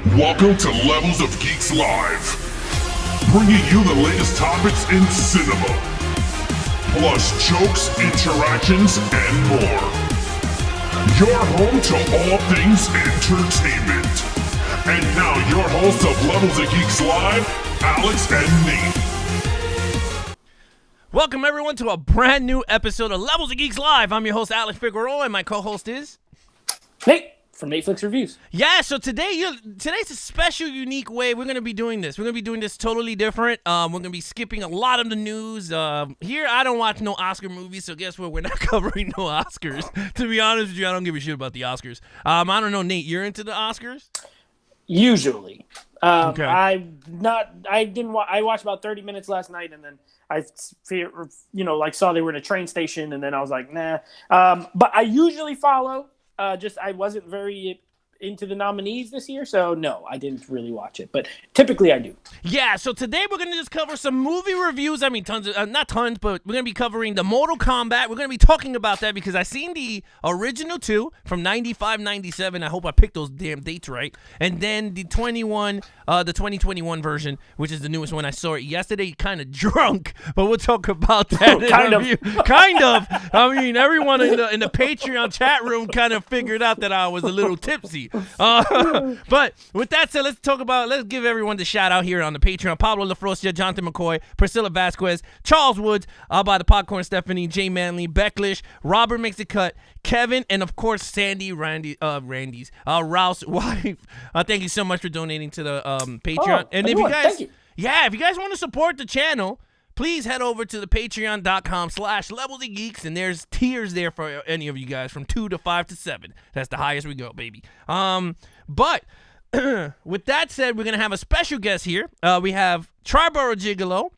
Welcome to Levels of Geeks Live, bringing you the latest topics in cinema, plus jokes, interactions, and more. Your home to all things entertainment. And now your hosts of Levels of Geeks Live, Alex and Nate. Welcome everyone to a brand new episode of Levels of Geeks Live. I'm your host Alex Figueroa, and my co-host is Nate from Netflix Reviews. Yeah, so today's a special, unique way we're going to be doing this. We're going to be doing this totally different. We're going to be skipping a lot of the news. Here, I don't watch no Oscar movies, so guess what? We're not covering no Oscars. To be honest with you, I don't give a shit about the Oscars. I don't know, Nate, you're into the Oscars? Usually. Okay. I watched about 30 minutes last night, and then I saw they were in a train station, and then I was like, nah. But I usually follow. I wasn't very into the nominees this year, so no, I didn't really watch it. But typically I do. Yeah, so today we're going to just cover some movie reviews. I mean, not tons, but we're going to be covering the Mortal Kombat. We're going to be talking about that because I seen the original 2 from 95, 97. I hope I picked those damn dates right. And then the 2021 version, which is the newest one. I saw it yesterday, kind of drunk, but we'll talk about that. Kind of. Kind of. I mean, everyone in the Patreon chat room kind of figured out that I was a little tipsy. But with that said, let's give everyone the shout out here on the Patreon. Pablo LaFrosia, Jonathan McCoy, Priscilla Vasquez, Charles Woods, by the Popcorn Stephanie, Jay Manley, Becklish, Robert Makes It Cut, Kevin, and of course Sandy Randy's Ralph's wife. Thank you so much for donating to the Patreon. And if you guys want to support the channel, please head over to the patreon.com/levelsofgeeks, and there's tiers there for any of you guys from 2 to 5 to 7. That's the highest we go, baby. But with that said, we're going to have a special guest here. We have Triboro Gigolo.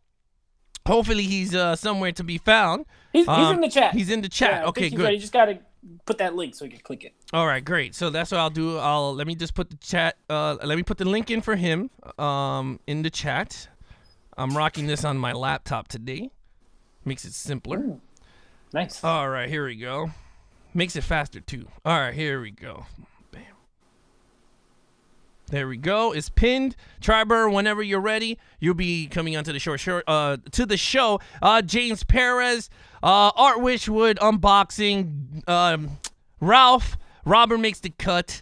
Hopefully he's somewhere to be found. He's in the chat. He's in the chat. Yeah, okay, good. You just got to put that link so you can click it. All right, great. So that's what I'll do. Let me just put the chat. Let me put the link in for him in the chat. I'm rocking this on my laptop today. Makes it simpler. Ooh, nice. All right, here we go. Makes it faster, too. All right, here we go. Bam. There we go. It's pinned. Tribor, whenever you're ready, you'll be coming onto the show. James Perez, Art Wishwood, unboxing. Ralph, Robert Makes the Cut.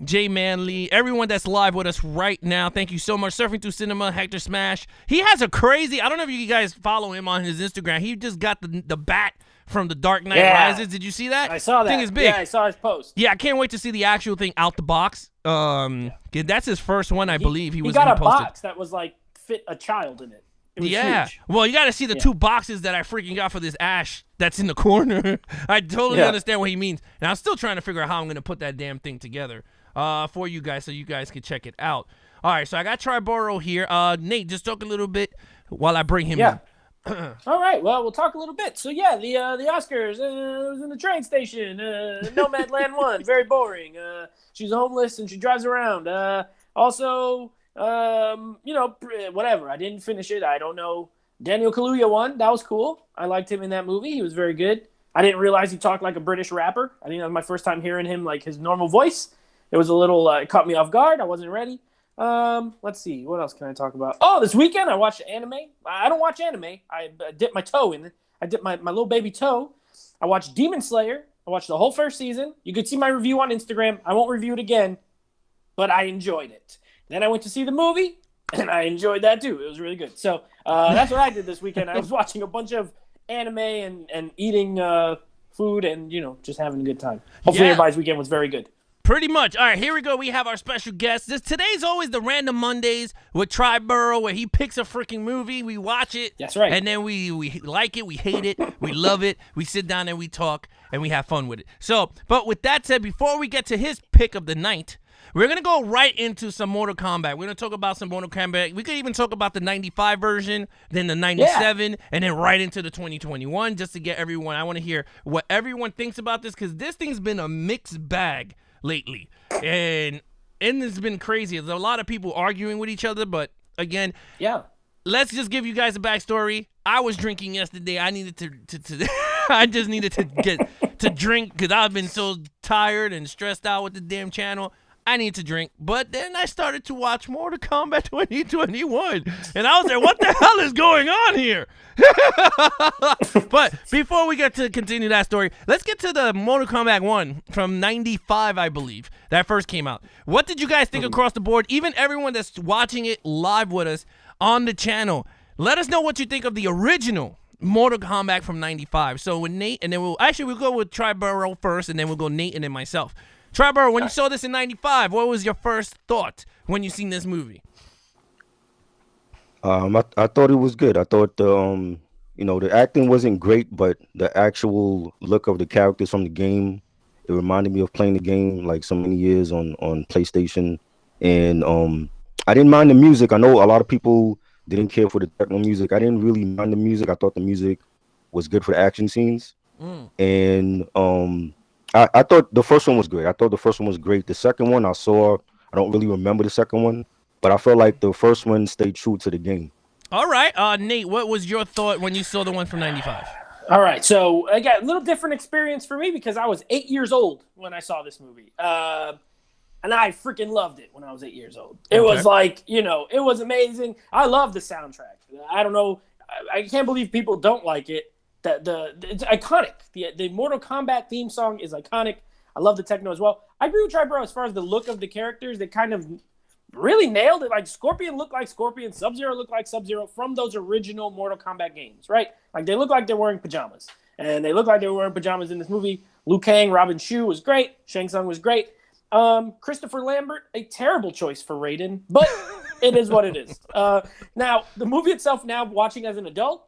Jay Manley, everyone that's live with us right now, thank you so much. Surfing Through Cinema, Hector Smash. He has a crazy, I don't know if you guys follow him on his Instagram. He just got the bat from the Dark Knight Rises. Did you see that? I saw that. Thing is big. Yeah, I saw his post. Yeah, I can't wait to see the actual thing out the box. That's his first one, I believe. He got a posted. box that was like fit a child in it. It was huge. Well, you got to see the 2 boxes that I freaking got for this Ash that's in the corner. I totally understand what he means. And I'm still trying to figure out how I'm going to put that damn thing together for you guys so you guys can check it out. All right, so I got Triboro here. Nate, just talk a little bit while I bring him in. All right, well, we'll talk a little bit. So, yeah, the Oscars, it was in the train station. Nomadland won. Very boring. She's homeless and she drives around. Whatever. I didn't finish it. I don't know. Daniel Kaluuya won. That was cool. I liked him in that movie. He was very good. I didn't realize he talked like a British rapper. I think that was my first time hearing him, like his normal voice. It was a little, it caught me off guard. I wasn't ready. Let's see. What else can I talk about? Oh, this weekend I watched anime. I don't watch anime. I dipped my toe in it. I dipped my little baby toe. I watched Demon Slayer. I watched the whole first season. You could see my review on Instagram. I won't review it again, but I enjoyed it. Then I went to see the movie, and I enjoyed that too. It was really good. So that's what I did this weekend. I was watching a bunch of anime and eating food and, just having a good time. Hopefully everybody's weekend was very good. Pretty much. All right, here we go. We have our special guest. Today's always the Random Mondays with Triboro, where he picks a freaking movie. We watch it. That's right. And then we like it, we hate it, we love it. We sit down and we talk, and we have fun with it. So, but with that said, before we get to his pick of the night, we're going to go right into some Mortal Kombat. We're going to talk about some Mortal Kombat. We could even talk about the 95 version, then the 97, and then right into the 2021, just to get everyone. I want to hear what everyone thinks about this, because this thing's been a mixed bag lately. And it's been crazy. There's a lot of people arguing with each other, but again, let's just give you guys a backstory. I was drinking yesterday. I needed to I just needed to drink because I've been so tired and stressed out with the damn channel. I need to drink. But then I started to watch Mortal Kombat 2021. And I was like, what the hell is going on here? But before we get to continue that story, let's get to the Mortal Kombat 1 from 95, I believe. That first came out. What did you guys think across the board? Even everyone that's watching it live with us on the channel, let us know what you think of the original Mortal Kombat from 95. So with Nate, and then we'll go with Triboro first, and then we'll go Nate and then myself. Triboro, when you saw this in 95, what was your first thought when you seen this movie? I thought it was good. I thought the acting wasn't great, but the actual look of the characters from the game, it reminded me of playing the game like so many years on PlayStation. And I didn't mind the music. I know a lot of people didn't care for the techno music. I didn't really mind the music. I thought the music was good for the action scenes. And I thought the first one was great. The second one I don't really remember the second one, but I felt like the first one stayed true to the game. All right. Nate, what was your thought when you saw the one from 95? All right. So I got a little different experience for me because I was 8 years old when I saw this movie. And I freaking loved it when I was 8 years old. It was like, it was amazing. I love the soundtrack. I don't know. I can't believe people don't like it. It's iconic. The Mortal Kombat theme song is iconic. I love the techno as well. I agree with Triboro as far as the look of the characters. They kind of really nailed it. Like Scorpion looked like Scorpion, Sub-Zero looked like Sub-Zero from those original Mortal Kombat games, right? Like they look like they're wearing pajamas. And they look like they were wearing pajamas in this movie. Liu Kang, Robin Shou was great. Shang Tsung was great. Christopher Lambert, a terrible choice for Raiden, but it is what it is. Now, the movie itself, now watching as an adult,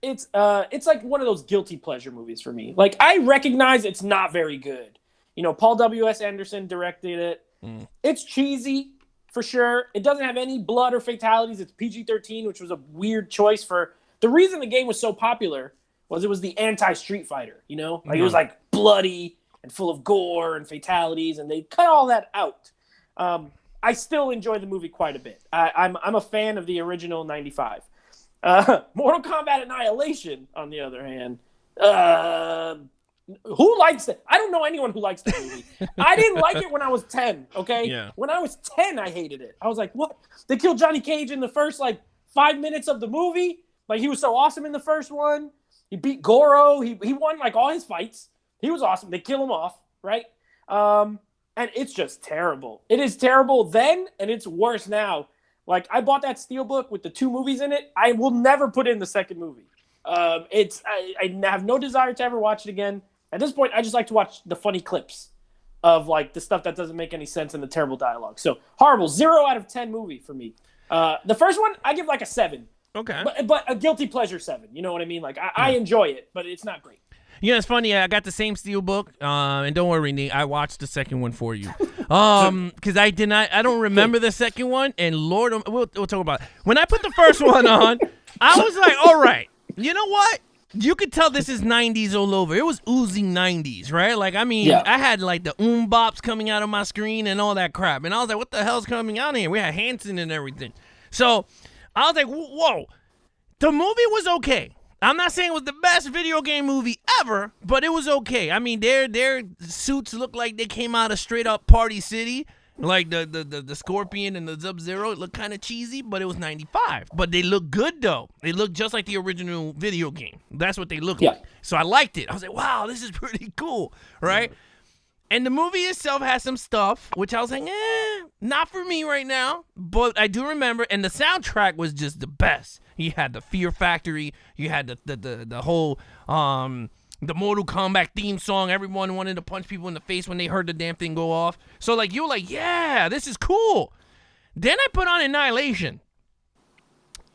it's like one of those guilty pleasure movies for me. Like, I recognize it's not very good. Paul W.S. Anderson directed it. It's cheesy, for sure. It doesn't have any blood or fatalities. It's PG-13, which was a weird choice for... The reason the game was so popular was it was the anti-Street Fighter, Like, it was, like, bloody and full of gore and fatalities, and they cut all that out. I still enjoy the movie quite a bit. I'm a fan of the original 95. Mortal Kombat Annihilation, on the other hand, who likes it? I don't know anyone who likes the movie. I didn't like it when I was 10, okay? Yeah. When I was 10, I hated it. I was like, what? They killed Johnny Cage in the first, 5 minutes of the movie? Like, he was so awesome in the first one. He beat Goro. He won, all his fights. He was awesome. They kill him off, right? And it's just terrible. It is terrible then, and it's worse now. I bought that Steelbook with the 2 movies in it. I will never put in the second movie. I have no desire to ever watch it again. At this point, I just like to watch the funny clips of the stuff that doesn't make any sense and the terrible dialogue. So horrible. 0 out of 10 movie for me. The first one, I give a 7. Okay. But a guilty pleasure 7. You know what I mean? I enjoy it, but it's not great. It's funny. I got the same Steelbook, and don't worry, Nate. I watched the second one for you, because I don't remember the second one. And Lord, we'll talk about it. When I put the first one on, I was like, all right, you know what? You could tell this is 90s all over. It was oozing 90s, right? I had the bops coming out of my screen and all that crap, and I was like, what the hell's coming out here? We had Hanson and everything, so I was like, whoa. The movie was okay. I'm not saying it was the best video game movie ever, but it was okay. I mean, their suits look like they came out of straight up Party City. Like the Scorpion and the Sub-Zero, it looked kind of cheesy, but it was 95. But they look good, though. They look just like the original video game. That's what they look like. So I liked it. I was like, wow, this is pretty cool, right? Yeah. And the movie itself has some stuff, which I was like, not for me right now. But I do remember, and the soundtrack was just the best. You had the Fear Factory. You had the whole the Mortal Kombat theme song. Everyone wanted to punch people in the face when they heard the damn thing go off. So you were like, yeah, this is cool. Then I put on Annihilation.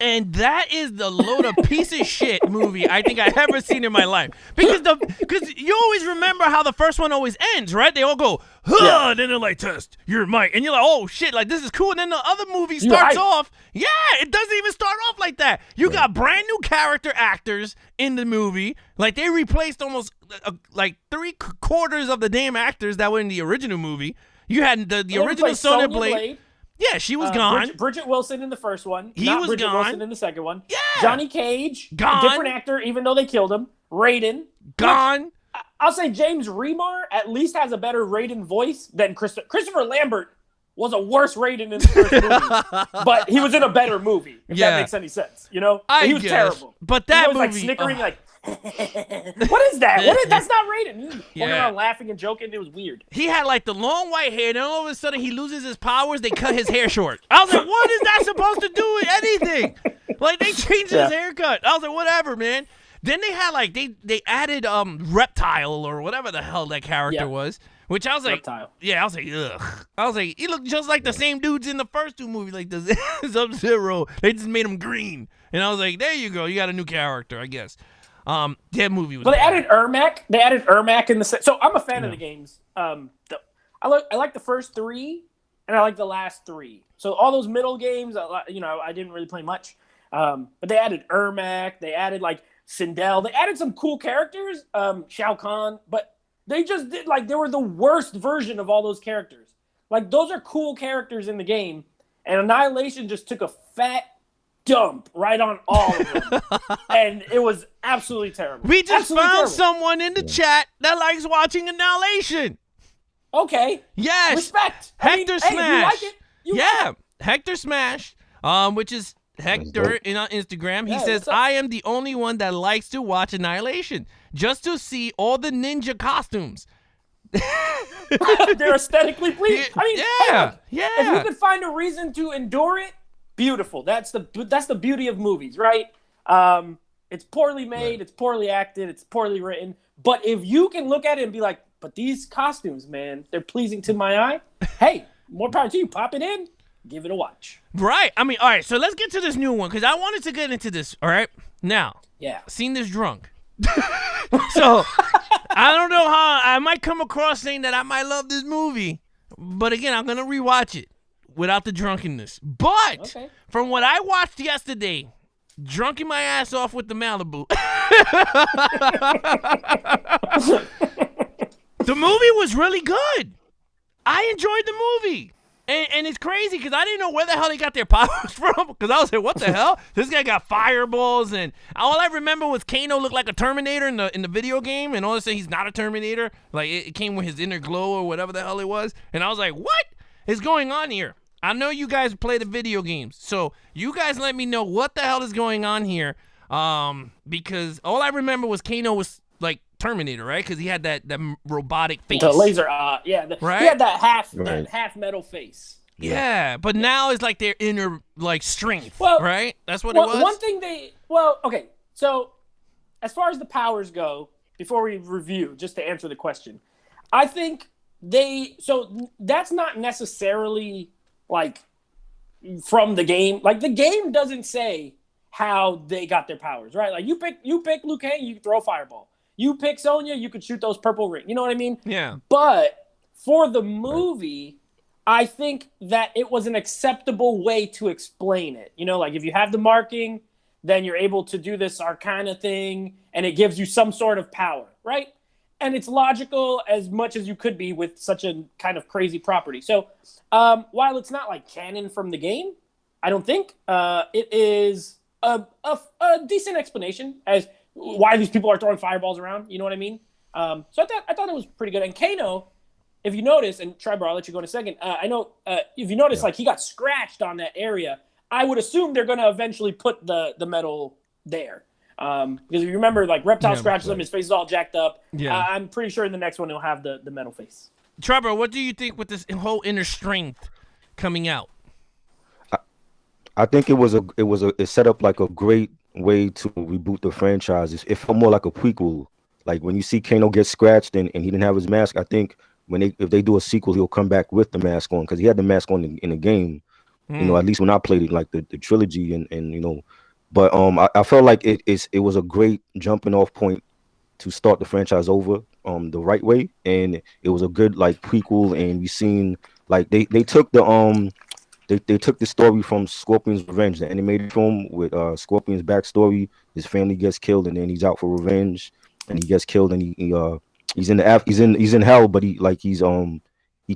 And that is the load of piece of shit movie I think I've ever seen in my life. Because you always remember how the first one always ends, right? They all go, huh, then they're like, test your might. And you're like, oh, shit, this is cool. And then the other movie starts off. Yeah, it doesn't even start off like that. You got brand new character actors in the movie. They replaced almost 3/4 of the damn actors that were in the original movie. You had the original Sonya Blade. Yeah, she was gone. Bridget Wilson in the first one. He was Bridget gone. Wilson in the second one. Yeah. Johnny Cage, gone. Different actor, even though they killed him. Raiden, gone. I'll say James Remar at least has a better Raiden voice than Christopher Lambert. was a worse rating in the first movie, but he was in a better movie. If that makes any sense, you know? He was terrible. But that he was movie, like snickering, like, what is that? That's not rated. Walking around laughing and joking. It was weird. He had like the long white hair, and then all of a sudden he loses his powers. They cut his hair short. I was like, what is that supposed to do with anything? Like, they changed his haircut. I was like, whatever, man. Then they had like they added Reptile or whatever the hell that character was. Which I was like, Reptile. Yeah, I was like, ugh. I was like, he looked just like the same dudes in the first two movies, like the Sub-Zero. They just made him green. And I was like, there you go. You got a new character, I guess. That movie was. But they added Ermac. They added Ermac in the set. So I'm a fan of the games. I like the first three, and I like the last three. So all those middle games, I didn't really play much. But they added Ermac. They added like Sindel. They added some cool characters. Shao Kahn, but. They just did, like, they were the worst version of all those characters. Like, those are cool characters in the game, and Annihilation just took a fat dump right on all of them. And it was absolutely terrible. We just found someone in the chat that likes watching Annihilation. Okay. Yes. Respect. Hector Smash. Hey, you like it? You like it. Hector Smash, which is Hector on Instagram. He says, I am the only one that likes to watch Annihilation. Just to see all the ninja costumes. They're aesthetically pleasing. I mean, yeah. If you could find a reason to endure it, beautiful. That's the beauty of movies, right? It's poorly made, it's poorly acted, it's poorly written. But if you can look at it and be like, but these costumes, man, they're pleasing to my eye. Hey, more power to you. Pop it in, give it a watch. Right. I mean, all right. So let's get to this new one because I wanted to get into this. All right. Now, seen this drunk. So I don't know how I might come across saying that I might love this movie, but again, I'm gonna rewatch it without the drunkenness. But from what I watched yesterday, drunking my ass off with the Malibu. The movie was really good. I enjoyed the movie. And it's crazy because I didn't know where the hell they got their powers from. Because I was like, what the hell? This guy got fireballs. And all I remember was Kano looked like a Terminator in the video game. And all of a sudden, he's not a Terminator. Like, it came with his inner glow or whatever the hell it was. And I was like, what is going on here? I know you guys play the video games. So you guys let me know what the hell is going on here. Because all I remember was Kano was like Terminator, right? Because he had that robotic face. The laser, right? He had that half metal face. Yeah, but now it's like their inner like strength, right? That's what it was. One thing okay. So as far as the powers go, before we review, just to answer the question, I think that's not necessarily like from the game. Like the game doesn't say how they got their powers, right? Like you pick Liu Kang, you throw a fireball. You pick Sonya, you could shoot those purple rings. You know what I mean? Yeah. But for the movie, I think that it was an acceptable way to explain it. You know, like if you have the marking, then you're able to do this Arcana thing, and it gives you some sort of power, right? And it's logical as much as you could be with such a kind of crazy property. So while it's not like canon from the game, I don't think it is a decent explanation as why these people are throwing fireballs around. You know what I mean? So I thought it was pretty good. And Kano, if you notice, and Triboro, I'll let you go in a second. I know if you notice, like he got scratched on that area. I would assume they're going to eventually put the metal there. Because if you remember, like Reptile scratches him, his face is all jacked up. Yeah. I'm pretty sure in the next one he'll have the metal face. Triboro, what do you think with this whole inner strength coming out? I think it set up like a great way to reboot the franchise. It felt more like a prequel. Like when you see Kano get scratched and he didn't have his mask, I think if they do a sequel, he'll come back with the mask on because he had the mask on in the game. You know, at least when I played it, like the trilogy and you know, but I felt like it was a great jumping off point to start the franchise over the right way, and it was a good like prequel. And we seen like they took the They took the story from Scorpion's Revenge, the animated film with Scorpion's backstory. His family gets killed, and then he's out for revenge, and he gets killed, and he's in hell, but he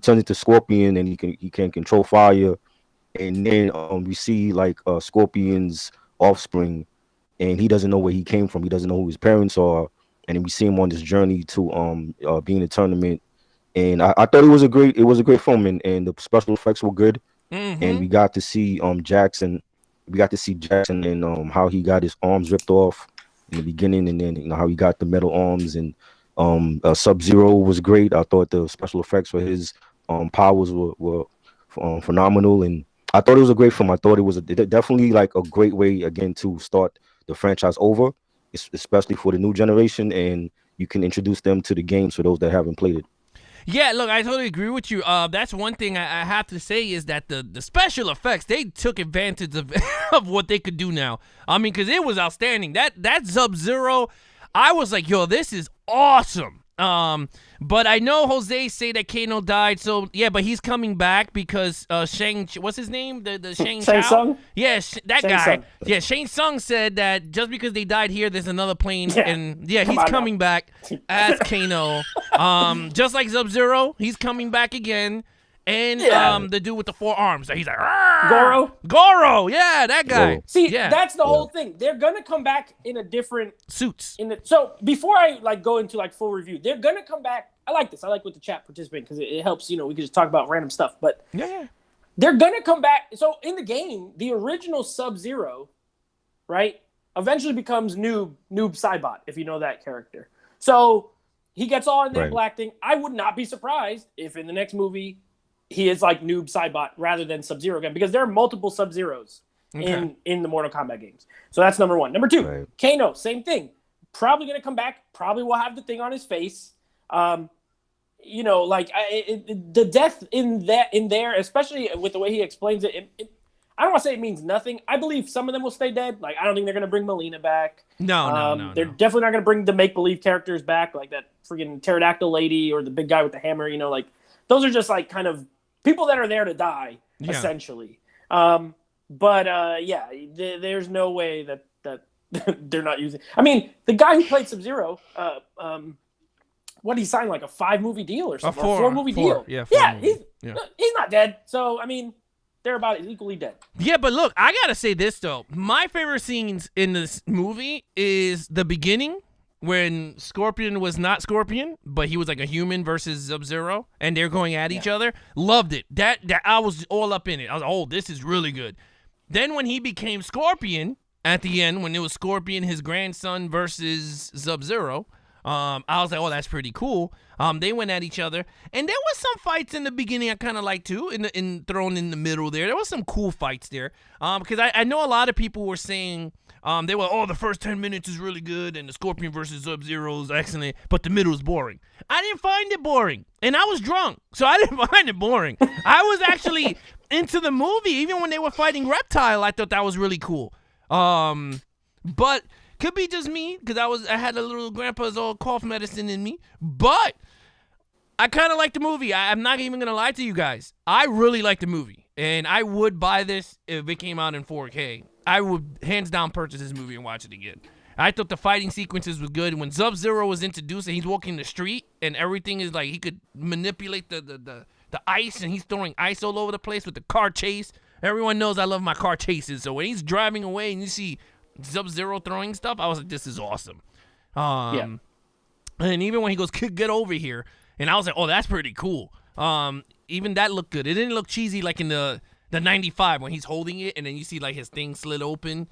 turns into Scorpion, and he can control fire, and then we see like Scorpion's offspring, and he doesn't know where he came from. He doesn't know who his parents are, and then we see him on this journey to be in a tournament, and I thought it was a great film, and the special effects were good, and we got to see Jackson. We got to see Jackson and how he got his arms ripped off in the beginning, and then how he got the metal arms, and Sub-Zero was great. I thought the special effects for his powers were phenomenal, and I thought it was a great film. I thought it was definitely like a great way again to start the franchise over, especially for the new generation, and you can introduce them to the games for those that haven't played it. Yeah, look, I totally agree with you. That's one thing I have to say is that the special effects, they took advantage of of what they could do now. I mean, because it was outstanding. That Sub-Zero, I was like, yo, this is awesome. But I know Jose say that Kano died, so yeah, but he's coming back because what's his name? The Shang Tsung? Yeah, that Shang guy. Tsung. Yeah, Shang Tsung said that just because they died here, there's another plane, Yeah. and yeah, Come he's on coming now. back as Kano. Just like Sub-Zero, he's coming back again. And Yeah. the dude with the 4 arms, he's like Goro, yeah, that guy. Goro. See, yeah. that's the whole thing. They're gonna come back in a different Suits. So before I go into full review, they're gonna come back. I like this. I like with the chat participant because it helps. We can just talk about random stuff. But Yeah. they're gonna come back. So in the game, the original Sub-Zero, right, eventually becomes Noob Saibot, if you know that character. So he gets all in that Right. black thing. I would not be surprised if in the next movie he is like Noob Saibot rather than Sub-Zero again, because there are multiple Sub-Zeros in the Mortal Kombat games. So that's number one. Number two, Right. Kano, same thing. Probably gonna come back. Probably will have the thing on his face. The death in there, especially with the way he explains it, I don't want to say it means nothing. I believe some of them will stay dead. Like, I don't think they're going to bring Melina back. No. They're definitely not going to bring the make-believe characters back, like that freaking pterodactyl lady or the big guy with the hammer. Those are just kind of people that are there to die, essentially. There's no way that they're not using. I mean, the guy who played Sub-Zero, what did he sign, like a 5-movie deal or something? Or a 4-movie deal? Yeah, he's not dead. So, I mean, they're about equally dead. Yeah, but look, I gotta say this though. My favorite scenes in this movie is the beginning when Scorpion was not Scorpion, but he was like a human versus Sub-Zero, and they're going at each other. Loved it. That I was all up in it. I was like, oh, this is really good. Then when he became Scorpion at the end, when it was Scorpion, his grandson versus Sub-Zero, I was like, oh, that's pretty cool. They went at each other, and there was some fights in the beginning I kind of liked too. Thrown in the middle there was some cool fights there. Because I know a lot of people were saying the first 10 minutes is really good, and the Scorpion versus Sub-Zero is excellent, but the middle is boring. I didn't find it boring, and I was drunk, so I didn't find it boring. I was actually into the movie, even when they were fighting Reptile. I thought that was really cool. But could be just me, because I had a little grandpa's old cough medicine in me. But I kind of like the movie. I'm not even going to lie to you guys. I really like the movie. And I would buy this if it came out in 4K. I would hands down purchase this movie and watch it again. I thought the fighting sequences were good. When Sub-Zero was introduced and he's walking the street and everything is like he could manipulate the ice, and he's throwing ice all over the place with the car chase. Everyone knows I love my car chases. So when he's driving away and you see Sub-Zero throwing stuff, I was like, this is awesome. And even when he goes, get over here, and I was like, oh, that's pretty cool. Even that looked good. It didn't look cheesy like in the 95 when he's holding it and then you see like his thing slid open,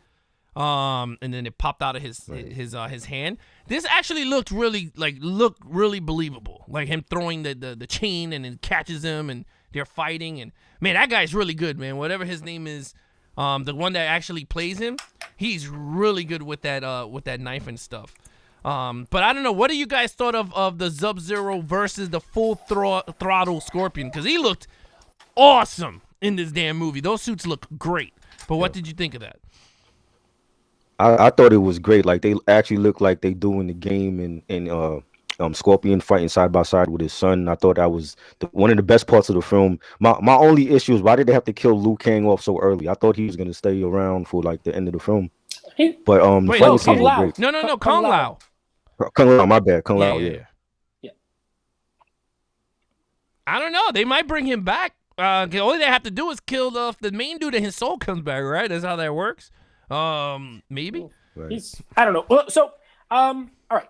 and then it popped out of his hand. This actually looked really believable, like him throwing the chain and then catches him and they're fighting. And man, that guy's really good, man. Whatever his name is. The one that actually plays him, he's really good with that knife and stuff. But I don't know. What do you guys thought of the Sub-Zero versus the full throttle Scorpion? Because he looked awesome in this damn movie. Those suits look great. But what did you think of that? I thought it was great. Like, they actually look like they do in the game, and Scorpion fighting side by side with his son. I thought that was one of the best parts of the film. My only issue is, why did they have to kill Liu Kang off so early? I thought he was gonna stay around for like the end of the film. But Wait, fighting scenes were great. No, Kung Lao. Kung Lao, my bad. Kung Lao, yeah. I don't know. They might bring him back. All they have to do is kill off the main dude and his soul comes back, right? That's how that works. Maybe. Right. I don't know. So, all right.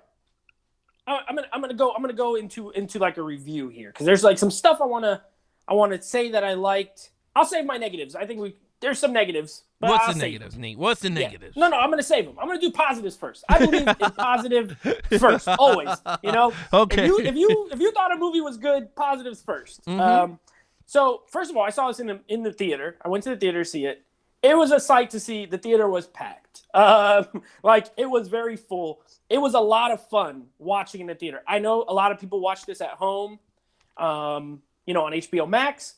I'm gonna go into like a review here because there's like some stuff I wanna say that I liked. I'll save my negatives. I think there's some negatives. But What's I'll the save negatives, them. Nate? What's the Yeah. negatives? No, I'm gonna save them. I'm gonna do positives first. I believe in positive first, always. You know. Okay. If you thought a movie was good, positives 1st. So first of all, I saw this in the theater. I went to the theater to see it. It was a sight to see. The theater was packed. Like it was very full. It was a lot of fun watching in the theater. I know a lot of people watch this at home, on HBO Max.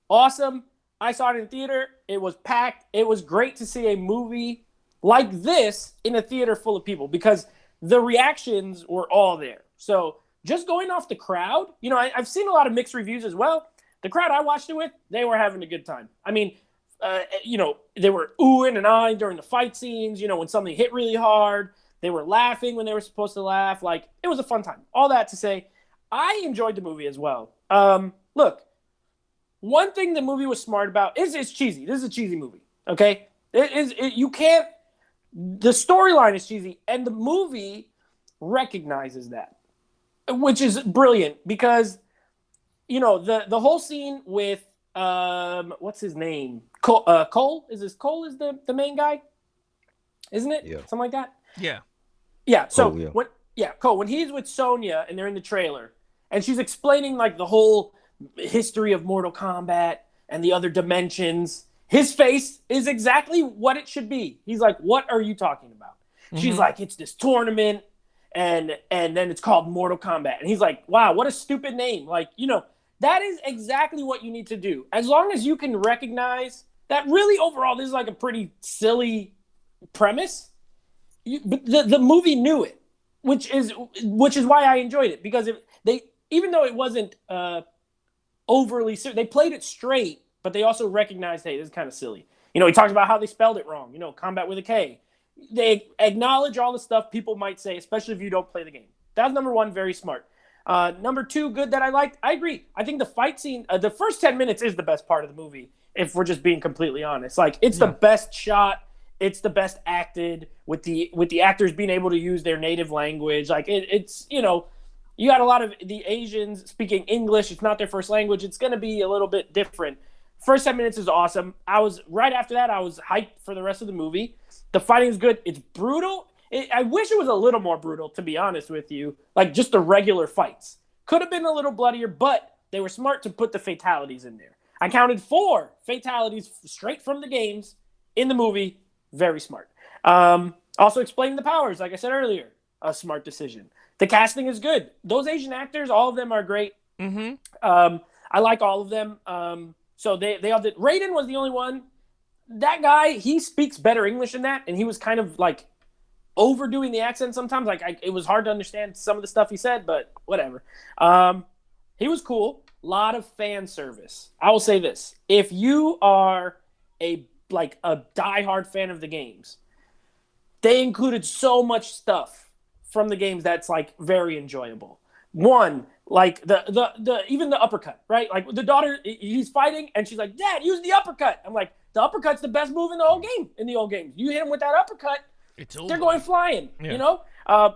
Awesome. I saw it in the theater. It was packed. It was great to see a movie like this in a theater full of people because the reactions were all there. So just going off the crowd, I've seen a lot of mixed reviews as well. The crowd I watched it with, they were having a good time. I mean, they were oohing and ahhing during the fight scenes, when something hit really hard. They were laughing when they were supposed to laugh. Like, it was a fun time. All that to say, I enjoyed the movie as well. Look, one thing the movie was smart about is it's cheesy. This is a cheesy movie, okay? The storyline is cheesy, and the movie recognizes that, which is brilliant because, the whole scene with, what's his name? Cole? Is the main guy? Isn't it? Yeah. Something like that? Yeah. Yeah. So Cole, yeah. Cole, when he's with Sonya and they're in the trailer and she's explaining like the whole history of Mortal Kombat and the other dimensions, his face is exactly what it should be. He's like, "What are you talking about?" She's like, "It's this tournament and then it's called Mortal Kombat." And he's like, "Wow, what a stupid name." Like, that is exactly what you need to do. As long as you can recognize that really overall this is like a pretty silly premise. The movie knew it, which is why I enjoyed it because even though it wasn't overly they played it straight, but they also recognized, hey, this is kind of silly. He talks about how they spelled it wrong. Combat with a K. They acknowledge all the stuff people might say, especially if you don't play the game. That's number one, very smart. Number two, good that I liked. I agree. I think the fight scene, the first 10 minutes is the best part of the movie. If we're just being completely honest, like it's the best shot. It's the best acted with the actors being able to use their native language. Like it's you got a lot of the Asians speaking English. It's not their first language. It's going to be a little bit different. First 10 minutes is awesome. Right after that, I was hyped for the rest of the movie. The fighting is good. It's brutal. I wish it was a little more brutal, to be honest with you. Like just the regular fights. Could have been a little bloodier, but they were smart to put the fatalities in there. I counted 4 fatalities straight from the games in the movie. Very smart. Also explaining the powers, like I said earlier, a smart decision. The casting is good. Those Asian actors, all of them are great. I like all of them. So they all did. Raiden was the only one. That guy, he speaks better English than that, and he was kind of like overdoing the accent sometimes. Like it was hard to understand some of the stuff he said, but whatever. He was cool. A lot of fan service. I will say this: if you are a diehard fan of the games, they included so much stuff from the games that's like very enjoyable. One, like the even the uppercut, right? Like the daughter, he's fighting and she's like, "Dad, use the uppercut." I'm like, the uppercut's the best move in the whole game. In the old games, you hit him with that uppercut, they're going flying. Yeah.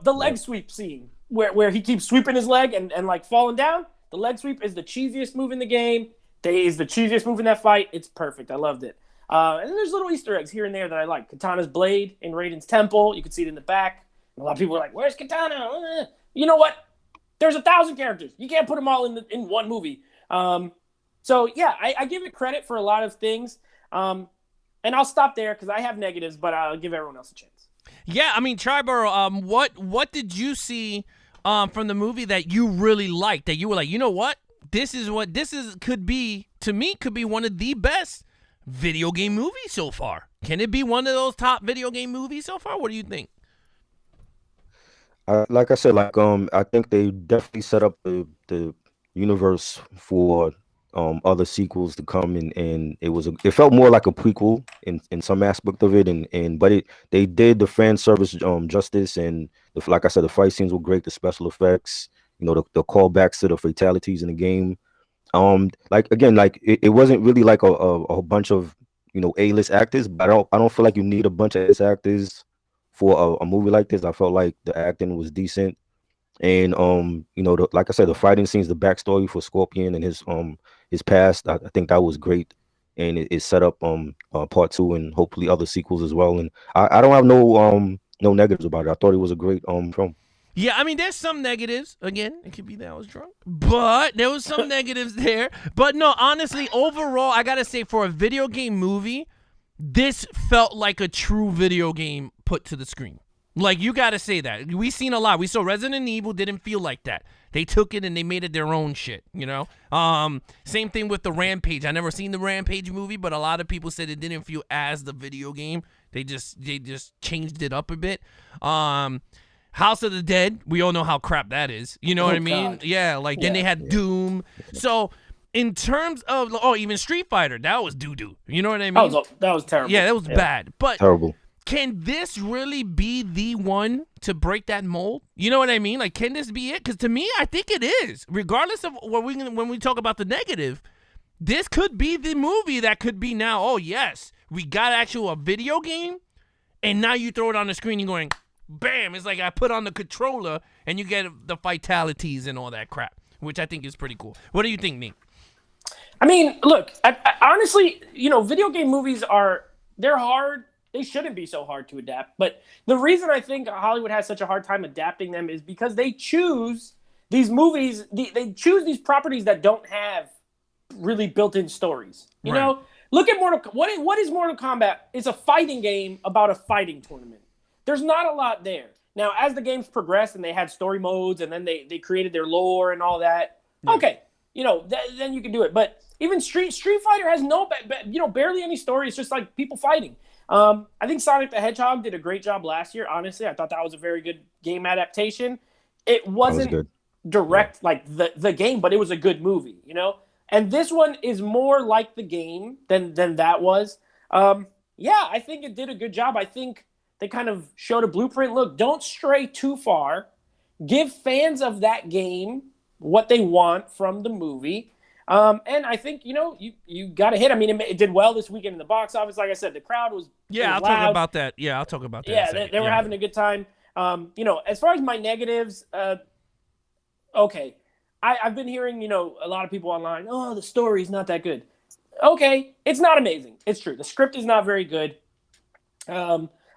The leg sweep scene where he keeps sweeping his leg and like falling down. The leg sweep is the cheesiest move in the game. Is the cheesiest move in that fight. It's perfect. I loved it. And there's little Easter eggs here and there that I like. Katana's blade in Raiden's temple. You can see it in the back. And a lot of people are like, "Where's Katana?" You know what? There's 1,000 characters. You can't put them all in one movie. So, yeah, I give it credit for a lot of things. And I'll stop there because I have negatives, but I'll give everyone else a chance. Yeah, I mean, Triboro, what did you see from the movie that you really liked? That you were like, you know what? Could be one of the best video game movies so far. Can it be one of those top video game movies so far? What do you think? Like I said, I think they definitely set up the universe for other sequels to come, and it felt more like a prequel in some aspect of it, but they did the fan service justice, and like I said, the fight scenes were great, the special effects, the callbacks to the fatalities in the game. It wasn't really like a bunch of A-list actors, but I don't feel like you need a bunch of A-list actors for a movie like this. I felt like the acting was decent. And like I said, the fighting scenes, the backstory for Scorpion and his past, I think that was great, and it set up part two and hopefully other sequels as well. And I don't have no negatives about it. I thought it was a great film. Yeah, I mean, there's some negatives. Again, it could be that I was drunk, but there was some negatives there. But no, honestly, overall, I gotta say, for a video game movie, this felt like a true video game put to the screen. Like, you gotta say that. We've seen a lot. We saw Resident Evil didn't feel like that. They took it and they made it their own shit, you know? Same thing with the Rampage. I never seen the Rampage movie, but a lot of people said it didn't feel as the video game. They just changed it up a bit. House of the Dead, we all know how crap that is. You know what I mean? God. Yeah, like then they had Doom. So in terms of even Street Fighter, that was doo-doo. You know what I mean? That was terrible. Yeah, that was bad. But Terrible. can this really be the one to break that mold? You know what I mean? Like, can this be it? Because to me, I think it is. Regardless of when we talk about the negative, this could be the movie that could be now, oh, yes, we got a video game, and now you throw it on the screen and you're going, bam, it's like I put on the controller and you get the fatalities and all that crap, which I think is pretty cool. What do you think, Nate? I mean, look, I honestly, video game movies they're hard. They shouldn't be so hard to adapt. But the reason I think Hollywood has such a hard time adapting them is because they choose these movies, they choose these properties that don't have really built-in stories. You know, look at what is Mortal Kombat? It's a fighting game about a fighting tournament. There's not a lot there. Now, as the games progressed and they had story modes and then they created their lore and all that, okay, then you can do it. But even Street Fighter has barely any story. It's just like people fighting. I think Sonic the Hedgehog did a great job last year. Honestly, I thought that was a very good game adaptation. It wasn't direct like the game, but it was a good movie, And this one is more like the game than that was. I think it did a good job. I think they kind of showed a blueprint. Look, don't stray too far. Give fans of that game what they want from the movie. And I think, you got to hit. I mean, it did well this weekend in the box office. Like I said, the crowd was I'll loud. talk about that. Yeah, I'll talk about that. Yeah, they were having a good time. As far as my negatives, okay. I've been hearing, a lot of people online, oh, the story's not that good. Okay, it's not amazing. It's true. The script is not very good.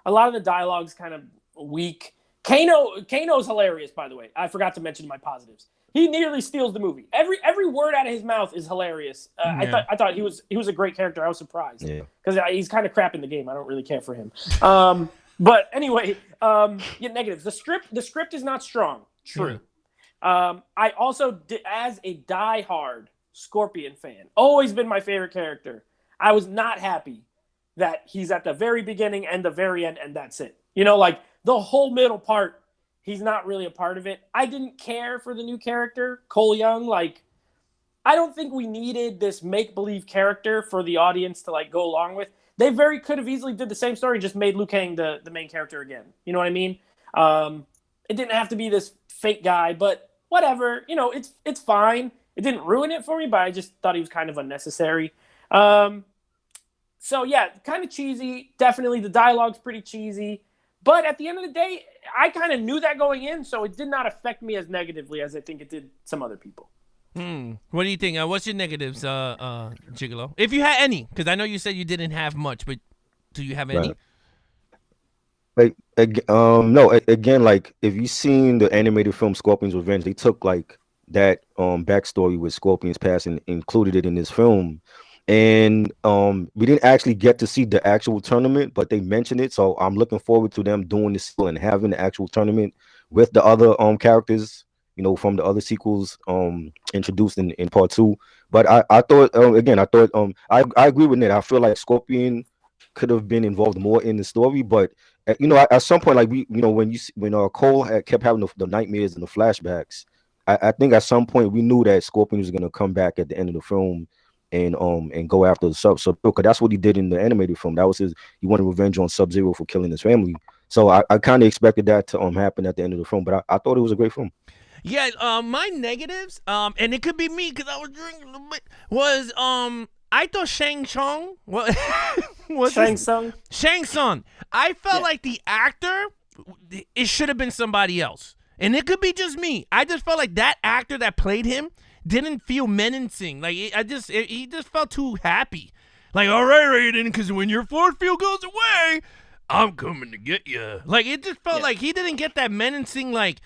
A lot of the dialogue's kind of weak. Kano's hilarious, by the way. I forgot to mention my positives. He nearly steals the movie. Every word out of his mouth is hilarious. I thought he was a great character. I was surprised because he's kind of crap in the game. I don't really care for him. But anyway, negatives. The script is not strong. True. I also, as a diehard Scorpion fan, always been my favorite character. I was not happy that he's at the very beginning and the very end, and that's it. Like the whole middle part, he's not really a part of it. I didn't care for the new character, Cole Young. Like, I don't think we needed this make-believe character for the audience to go along with. They very could have easily did the same story, just made Liu Kang the main character again. You know what I mean? It didn't have to be this fake guy, but whatever. It's fine. It didn't ruin it for me, but I just thought he was kind of unnecessary. So, yeah, kind of cheesy. Definitely the dialogue's pretty cheesy. But at the end of the day, I kind of knew that going in, so it did not affect me as negatively as I think it did some other people. What do you think? What's your negatives, Gigolo? If you had any, because I know you said you didn't have much, but do you have any? No, again, like if you've seen the animated film Scorpion's Revenge, they took that backstory with Scorpion's past and included it in this film. And we didn't actually get to see the actual tournament, but they mentioned it. So I'm looking forward to them doing this and having the actual tournament with the other characters, from the other sequels introduced in part two. But I thought I agree with Ned. I feel like Scorpion could have been involved more in the story, but at some point, when Cole kept having the nightmares and the flashbacks, I think at some point we knew that Scorpion was gonna come back at the end of the film and go after the Sub-Zero, because that's what he did in the animated film. That was he wanted revenge on Sub-Zero for killing his family. So I kind of expected that to happen at the end of the film, but I thought it was a great film. Yeah, my negatives, and it could be me because I was drinking a bit, was I thought Shang Tsung Shang Tsung. I felt like the actor, it should have been somebody else. and it could be just me. I just felt like that actor that played him didn't feel menacing. Like he just felt too happy. Like, all right, Raiden, because when your force field goes away, I'm coming to get you. Like, it just felt like he didn't get that menacing, like,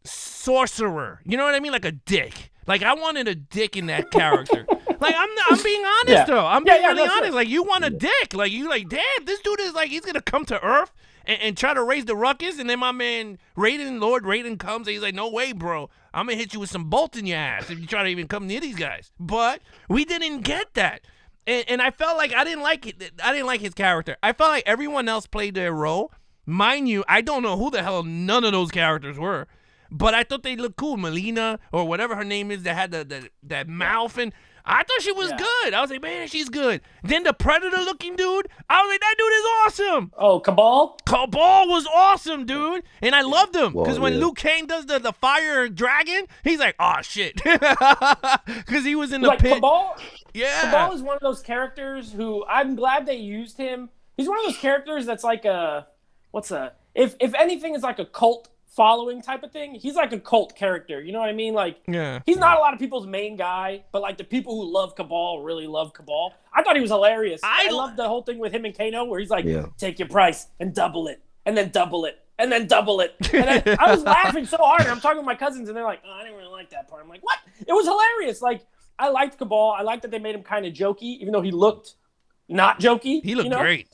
sorcerer. You know what I mean? Like a dick. Like, I wanted a dick in that character. Like, I'm being honest, though. I'm being really honest. Sure. Like, you want a dick. Like, you like, damn, this dude is like, he's going to come to Earth and try to raise the ruckus. And then my man, Lord Raiden comes and he's like, no way, bro. I'm going to hit you with some bolts in your ass if you try to even come near these guys. But we didn't get that. And I felt like I didn't like it. I didn't like his character. I felt like everyone else played their role. Mind you, I don't know who the hell none of those characters were, but I thought they looked cool. Melina or whatever her name is that had that mouth, and I thought she was good. I was like, man, she's good. Then the Predator-looking dude, I was like, that dude is awesome. Oh, Cabal? Cabal was awesome, dude. And I loved him because when Liu Kang does the fire dragon, he's like, oh, shit. Because he was in the pit. Cabal? Yeah. Cabal is one of those characters who I'm glad they used him. He's one of those characters that's like if anything is like a cult following type of thing, he's like a cult character. You know what I mean? Like, he's not a lot of people's main guy, but like the people who love Cabal really love Cabal. I thought he was hilarious. I loved the whole thing with him and Kano where he's like, take your price and double it, and then double it, and then double it. And I was laughing so hard. I'm talking with my cousins, and they're like, oh, I didn't really like that part. I'm like, what? It was hilarious. Like, I liked Cabal. I liked that they made him kind of jokey, even though he looked not jokey. He looked great.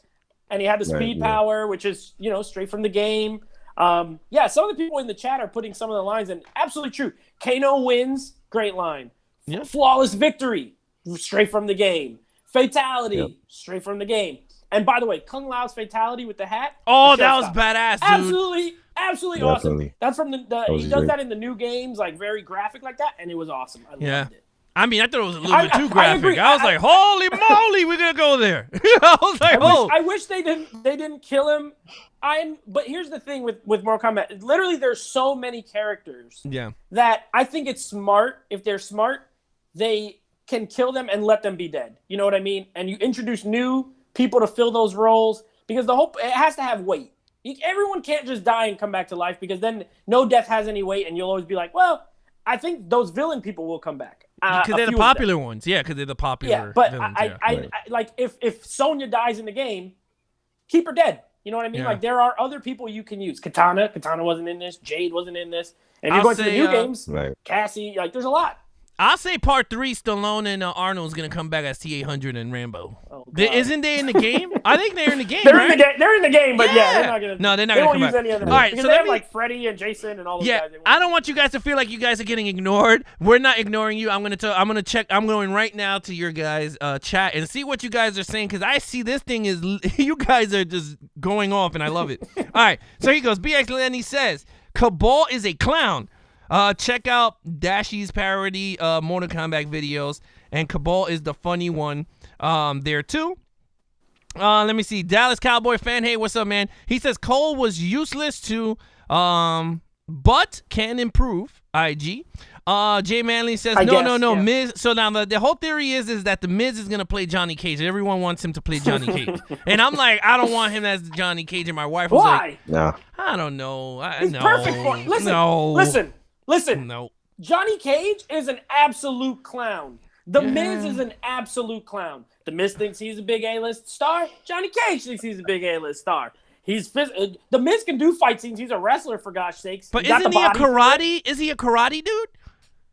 And he had the speed power, which is, straight from the game. Some of the people in the chat are putting some of the lines in. Absolutely true. Kano wins. Great line. Yeah. Flawless victory. Straight from the game. Fatality. Straight from the game. And by the way, Kung Lao's fatality with the hat. Oh, that was badass, dude. Absolutely awesome. That's from he does that in the new games, like very graphic like that, and it was awesome. I loved it. I mean, I thought it was a little bit too graphic. I was like, holy moly, we're going to go there. I was like, I wish they didn't kill him. But here's the thing with Mortal Kombat. Literally, there's so many characters that I think it's smart. If they're smart, they can kill them and let them be dead. You know what I mean? And you introduce new people to fill those roles because it has to have weight. Everyone can't just die and come back to life because then no death has any weight and you'll always be like, well, I think those villain people will come back. Because they're the popular ones. Yeah, because they're the popular but villains. I like if Sonya dies in the game, keep her dead. You know what I mean? Like there are other people you can use. Katana wasn't in this. Jade wasn't in this. And you're going to the new games. Cassie, like there's a lot. I'll say part 3, Stallone and Arnold's going to come back as T-800 and Rambo. Isn't they in the game? I think they're in the game, they're in the game, but they're not going to. No, they're not going to come use back. Any other all right, because so they have like Freddy and Jason and all those guys. I don't want you guys to feel like you guys are getting ignored. We're not ignoring you. I'm going to check. I'm going right now to your guys' chat and see what you guys are saying because I see this thing is you guys are just going off and I love it. All right, so here goes. BX Lenny says, Cabal is a clown. Check out Dashi's parody Mortal Kombat videos, and Cabal is the funny one there too. Let me see. Dallas Cowboy fan, hey, what's up, man? He says Cole was useless too, but can improve. IG. Jay Manley says no. Miz. So now the whole theory is that the Miz is gonna play Johnny Cage. Everyone wants him to play Johnny Cage, and I'm like, I don't want him as Johnny Cage. And my wife was like, no, I don't know. He's perfect for it. Listen. No. Johnny Cage is an absolute clown. The Miz is an absolute clown. The Miz thinks he's a big A-list star. Johnny Cage thinks he's a big A-list star. The Miz can do fight scenes. He's a wrestler, for gosh sakes. But isn't he a karate? Is he a karate dude?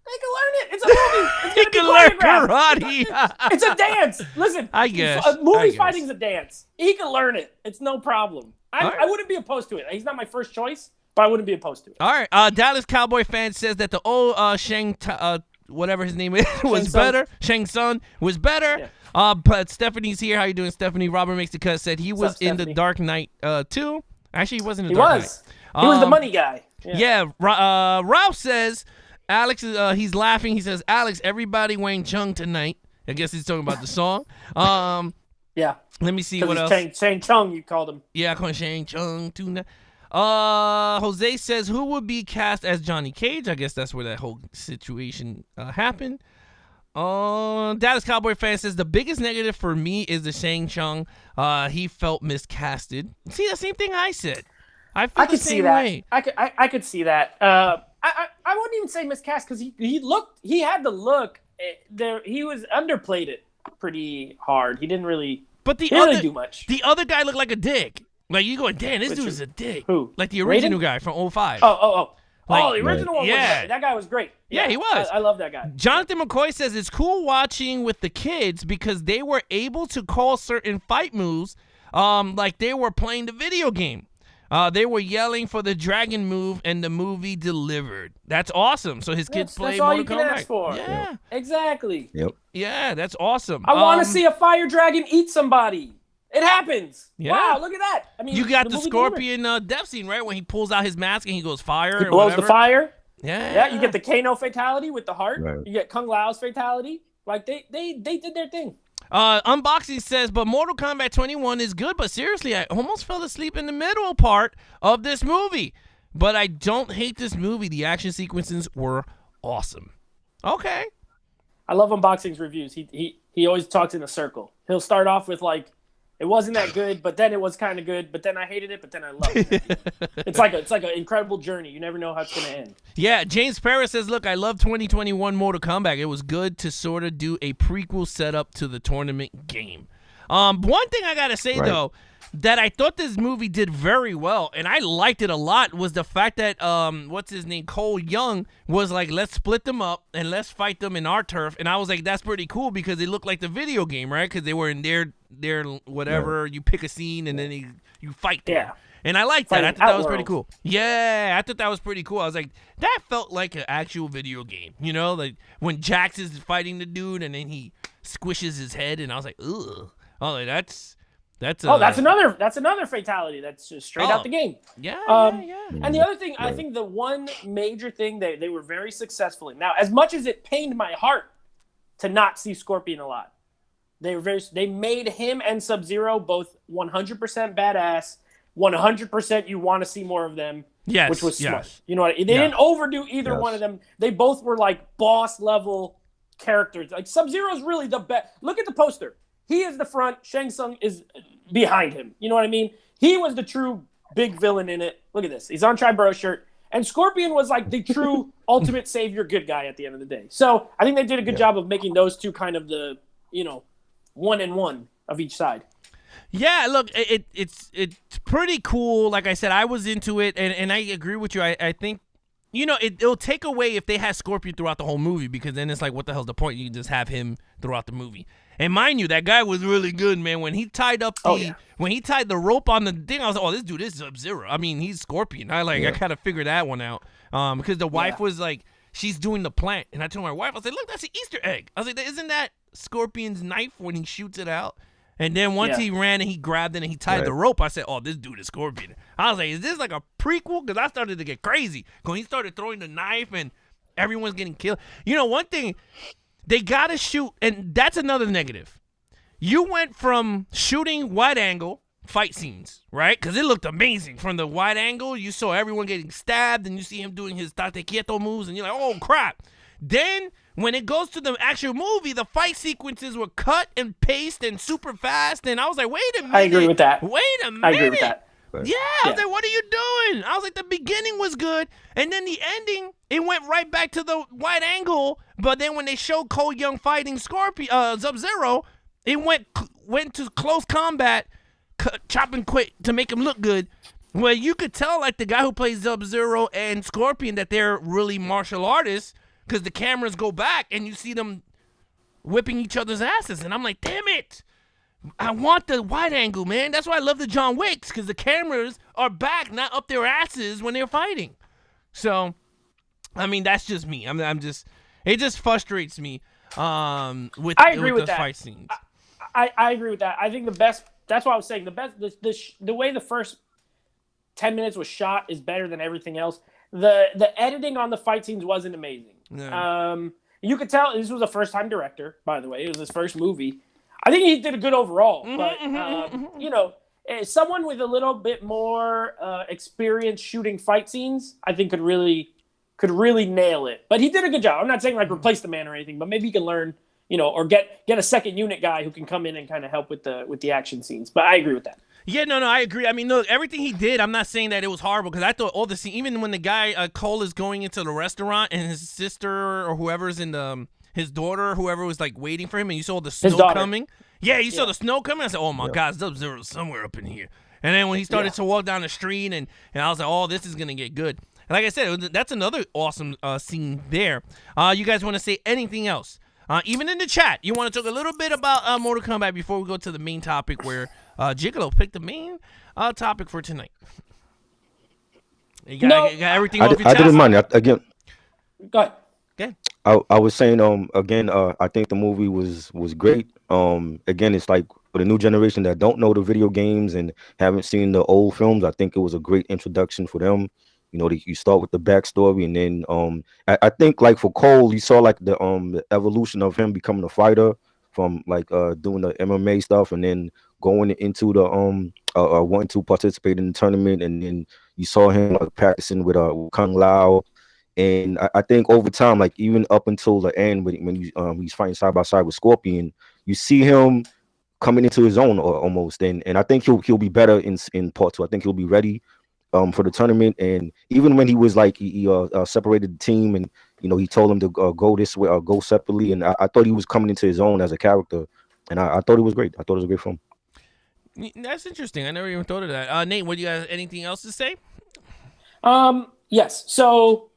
They can learn it. It's a movie. It's he can learn karate. It's a dance. Listen, I guess. Movie fighting's a dance. He can learn it. It's no problem. I wouldn't be opposed to it. He's not my first choice. But I wouldn't be opposed to it. All right. Dallas Cowboy fan says that the old whatever his name is, was better. Shang Tsung was better. Yeah. But Stephanie's here. How you doing, Stephanie? Robert Makes the Cut said he was in the Dark Knight too. Actually, he wasn't in the Dark Knight. He was the money guy. Yeah. Ralph says Alex is he's laughing. He says, Alex, everybody Wang Chung tonight. I guess he's talking about the song. Yeah. Let me see what else. Shang Chung, you called him. Yeah, I call him Shang Chung tonight. Jose says, who would be cast as Johnny Cage? I guess that's where that whole situation happened. Dallas Cowboy fan says, the biggest negative for me is the Shang Chung. He felt miscasted. See, the same thing I said. I feel I the could see same that. way. I could see that. I wouldn't even say miscast because he had the look. There he was underplayed it pretty hard. He didn't really. But He didn't really do much. the other guy looked like a dick. Like you going, damn, this Which dude one? is a dick. Who? Like the original Raiden? guy from 05. Oh, Like- the original one. Yeah. Was that guy was great. Yeah, he was. I love that guy. Jonathan McCoy says it's cool watching with the kids because they were able to call certain fight moves like they were playing the video game. They were yelling for the dragon move and the movie delivered. That's awesome. So his kids play That's all Mortal you can Kombat. ask for. Yeah. Exactly. Yep. Yeah, that's awesome. I want to see a fire dragon eat somebody. It happens. Yeah. Wow, look at that. I mean, You got the movie Scorpion death scene, right? When he pulls out his mask and he goes fire. delivered. He or blows whatever. the fire. Yeah. Yeah, you get the Kano fatality with the heart. Right. You get Kung Lao's fatality. Like they did their thing. Unboxing says, but Mortal Kombat 21 is good, but seriously, I almost fell asleep in the middle part of this movie. But I don't hate this movie. The action sequences were awesome. Okay. I love Unboxing's reviews. He always talks in a circle. He'll start off with like, it wasn't that good, but then it was kind of good, but then I hated it, but then I loved it. It's like an incredible journey. You never know how it's gonna end. Yeah, James Paris says, look, I love 2021 Mortal Kombat. It was good to sort of do a prequel setup to the tournament game. One thing I gotta say though, that I thought this movie did very well, and I liked it a lot, was the fact that what's his name, Cole Young, was like, let's split them up and let's fight them in our turf. And I was like, that's pretty cool because it looked like the video game, right? Because they were in their whatever. You pick a scene and then you fight them. Yeah. And I liked that. I Fighting thought that was pretty Outworld. cool. Yeah, I thought that was pretty cool. I was like, that felt like an actual video game. You know, like when Jax is fighting the dude and then he squishes his head, and I was like, ugh. I was like, that's another fatality. That's just straight out the game. Yeah, yeah. And the other thing, I think the one major thing they were very successful in. Now, as much as it pained my heart to not see Scorpion a lot, they made him and Sub-Zero both 100% badass. 100% you want to see more of them. Yes, which was smart. yes. You know what? They didn't overdo either one of them. They both were like boss level characters. Like Sub-Zero's really the best. Look at the poster. He is the front. Shang Tsung is behind him. You know what I mean? He was the true big villain in it. Look at this. He's on Triboro shirt. And Scorpion was like the true ultimate savior good guy at the end of the day. So I think they did a good job of making those two kind of the, 1-and-1 of each side. Yeah, look, it's pretty cool. Like I said, I was into it, and I agree with you. I think, it'll take away if they had Scorpion throughout the whole movie, because then it's like, what the hell's the point? You can just have him throughout the movie. And mind you, that guy was really good, man. When he tied up when he tied the rope on the thing, I was like, oh, this dude is Sub-Zero. I mean, he's Scorpion. I kind of figured that one out. Because the wife was like, she's doing the plant, and I told my wife, I was like, look, that's an Easter egg. I was like, isn't that Scorpion's knife when he shoots it out? And then once he ran and he grabbed it and he tied the rope, I said, oh, this dude is Scorpion. I was like, is this like a prequel? Because I started to get crazy. Because he started throwing the knife and everyone's getting killed. One thing, they got to shoot, and that's another negative. You went from shooting wide angle fight scenes, right? Because it looked amazing. From the wide angle, you saw everyone getting stabbed, and you see him doing his tate quieto moves, and you're like, oh, crap. Then, when it goes to the actual movie, the fight sequences were cut and paste and super fast, and I was like, wait a minute. I agree with that. Wait a minute. I agree with that. Yeah, I was like, what are you doing? I was like, the beginning was good, and then the ending, it went right back to the wide angle, but then when they showed Cole Young fighting Sub-Zero, it went to close combat, chop and quit to make him look good, where you could tell, like, the guy who plays Sub-Zero and Scorpion, that they're really martial artists, because the cameras go back, and you see them whipping each other's asses, and I'm like, damn it. I want the wide angle, man. That's why I love the John Wicks, because the cameras are back, not up their asses when they're fighting. So, I mean, that's just me. It just frustrates me with the fight scenes. I agree with that. I think the best, that's what I was saying, the way the first 10 minutes was shot is better than everything else. The editing on the fight scenes wasn't amazing. No. You could tell this was a first-time director, by the way. It was his first movie. I think he did a good overall, but someone with a little bit more experience shooting fight scenes, I think could really nail it. But he did a good job. I'm not saying like replace the man or anything, but maybe he can learn, or get a second unit guy who can come in and kind of help with the action scenes. But I agree with that. Yeah, no, I agree. I mean, look, everything he did, I'm not saying that it was horrible because I thought all the scene, even when the guy Cole is going into the restaurant and his sister or whoever's in the his daughter, whoever was like waiting for him, and you saw the snow coming. Yeah, you saw the snow coming. I said, "Oh my God, Sub-Zero somewhere up in here." And then when he started to walk down the street, and I was like, "Oh, this is gonna get good." And like I said, that's another awesome scene there. You guys want to say anything else? Even in the chat, you want to talk a little bit about Mortal Kombat before we go to the main topic where Gigolo picked the main topic for tonight. You got everything off your chest? I didn't mind. Again, Go ahead. Okay. I was saying again, I think the movie was great. Again, it's like for the new generation that don't know the video games and haven't seen the old films, I think it was a great introduction for them. You know, you start with the backstory, and then I think like for Cole, you saw like the evolution of him becoming a fighter from like doing the MMA stuff, and then going into the wanting to participate in the tournament, and then you saw him like practicing with Kung Lao, and I think over time, like even up until the end when he's fighting side by side with Scorpion, you see him coming into his own almost, and I think he'll be better in part 2. I think he'll be ready for the tournament. And even when he was like he separated the team, and you know he told him to go this way or go separately, and I thought he was coming into his own as a character, and I thought it was great. I thought it was a great film. That's interesting. I never even thought of that. Nate, what do you got? Anything else to say? Yes. So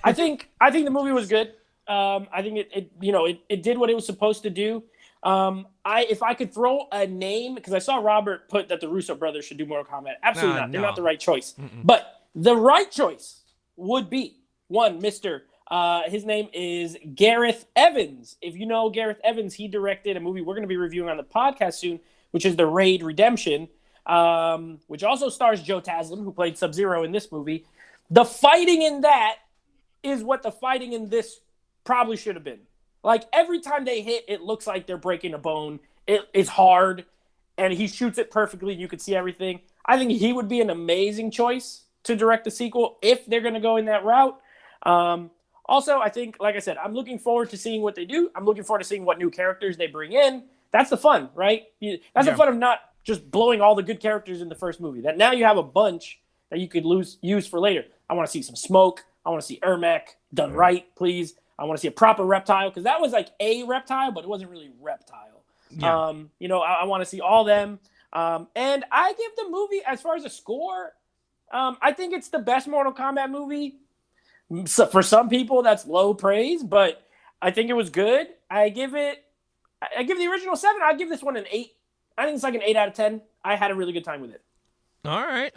I think the movie was good. I think it did what it was supposed to do. If I could throw a name, because I saw Robert put that the Russo brothers should do Mortal Kombat. Absolutely not. They're not the right choice. But the right choice would be one, Mr. His name is Gareth Evans. If you know Gareth Evans, he directed a movie we're going to be reviewing on the podcast soon, which is The Raid Redemption, which also stars Joe Taslim, who played Sub-Zero in this movie. The fighting in that is what the fighting in this probably should have been. Like, every time they hit, it looks like they're breaking a bone. It's hard, and he shoots it perfectly. You can see everything. I think he would be an amazing choice to direct the sequel if they're going to go in that route. Also, I think, like I said, I'm looking forward to seeing what they do. I'm looking forward to seeing what new characters they bring in. That's the fun, right? That's the fun of not just blowing all the good characters in the first movie. That now you have a bunch that you could use for later. I want to see some Smoke. I want to see Ermac done right, please. I want to see a proper reptile, because that was like a reptile, but it wasn't really reptile. Yeah. I want to see all them. And I give the movie, as far as a score, I think it's the best Mortal Kombat movie. So for some people, that's low praise, but I think it was good. I give the original 7. I give this one an 8. I think it's like an 8 out of 10. I had a really good time with it. All right.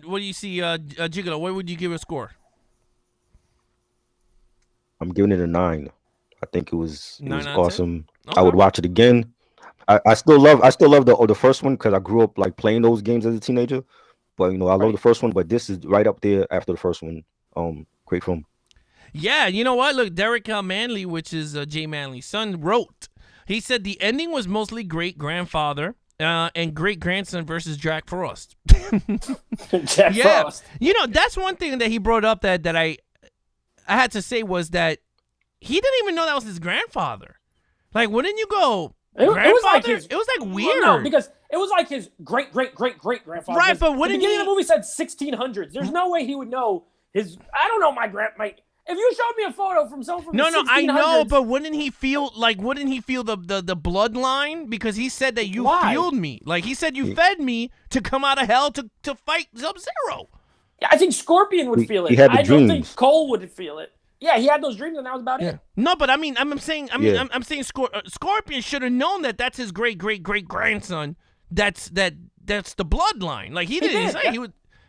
What do you see, Gigolo? What would you give a score? I'm giving it a 9. I think it was awesome. Okay. I would watch it again. I still love the first one because I grew up like playing those games as a teenager. But I love the first one. But this is right up there after the first one. Great film. Yeah, you know what? Look, Derek Manley, which is Jay Manley's son, wrote. He said the ending was mostly great grandfather and great grandson versus Jack Frost. Jack Frost. That's one thing that he brought up that I had to say was that he didn't even know that was his grandfather. Like, wouldn't you go, grandfather? It was like weird. Well, no, because it was like his great grandfather. Right, but wouldn't the beginning of the movie said 1600s. There's no way he would know his. I don't know my if you showed me a photo from someone from the 1600s. I know, but wouldn't he feel the bloodline? Because he said that you fueled me. Like, he said you fed me to come out of hell to fight Sub-Zero. Yeah, I think Scorpion would feel it. He had the I dreams. don't think Cole would feel it. Yeah, he had those dreams, and that was about it. No, but I'm saying Scorpion should have known that that's his great grandson. That's the bloodline. Like, he didn't say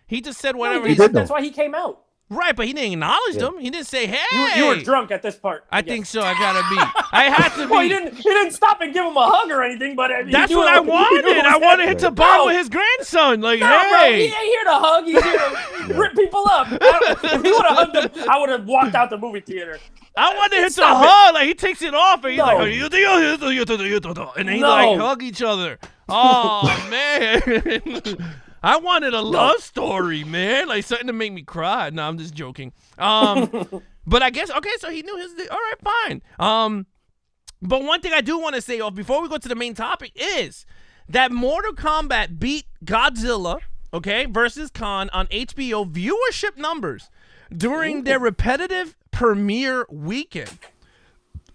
he just said whatever. No, that's why he came out. Right, but he didn't acknowledge them. He didn't say, "Hey." You were drunk at this part. I think so. I gotta be. I had to be. Well, he didn't stop and give him a hug or anything. But that's what I wanted. I wanted him to bond with his grandson. Like, hey, bro, he ain't here to hug. He's here to rip people up. If he would have hugged him, I would have walked out the movie theater. I wanted him to hug. Like, he takes it off and he's like, and then he like hug each other. Oh man. I wanted a love story, man. Like, something to make me cry. No, I'm just joking. But I guess, okay, so he knew his, all right, fine. But one thing I do want to say, before we go to the main topic, is that Mortal Kombat beat Godzilla, okay, versus Khan on HBO viewership numbers during their repetitive premiere weekend.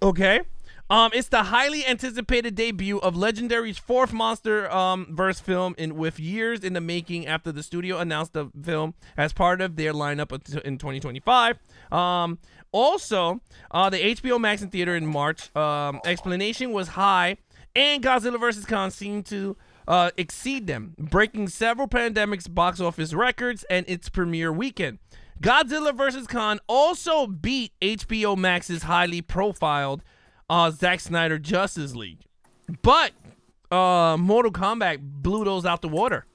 Okay? It's the highly anticipated debut of Legendary's fourth monster verse film with years in the making after the studio announced the film as part of their lineup in 2025. Also, the HBO Max in theater in March explanation was high, and Godzilla vs. Kong seemed to exceed them, breaking several pandemics box office records and its premiere weekend. Godzilla vs. Kong also beat HBO Max's highly profiled Zack Snyder Justice League, but Mortal Kombat blew those out the water.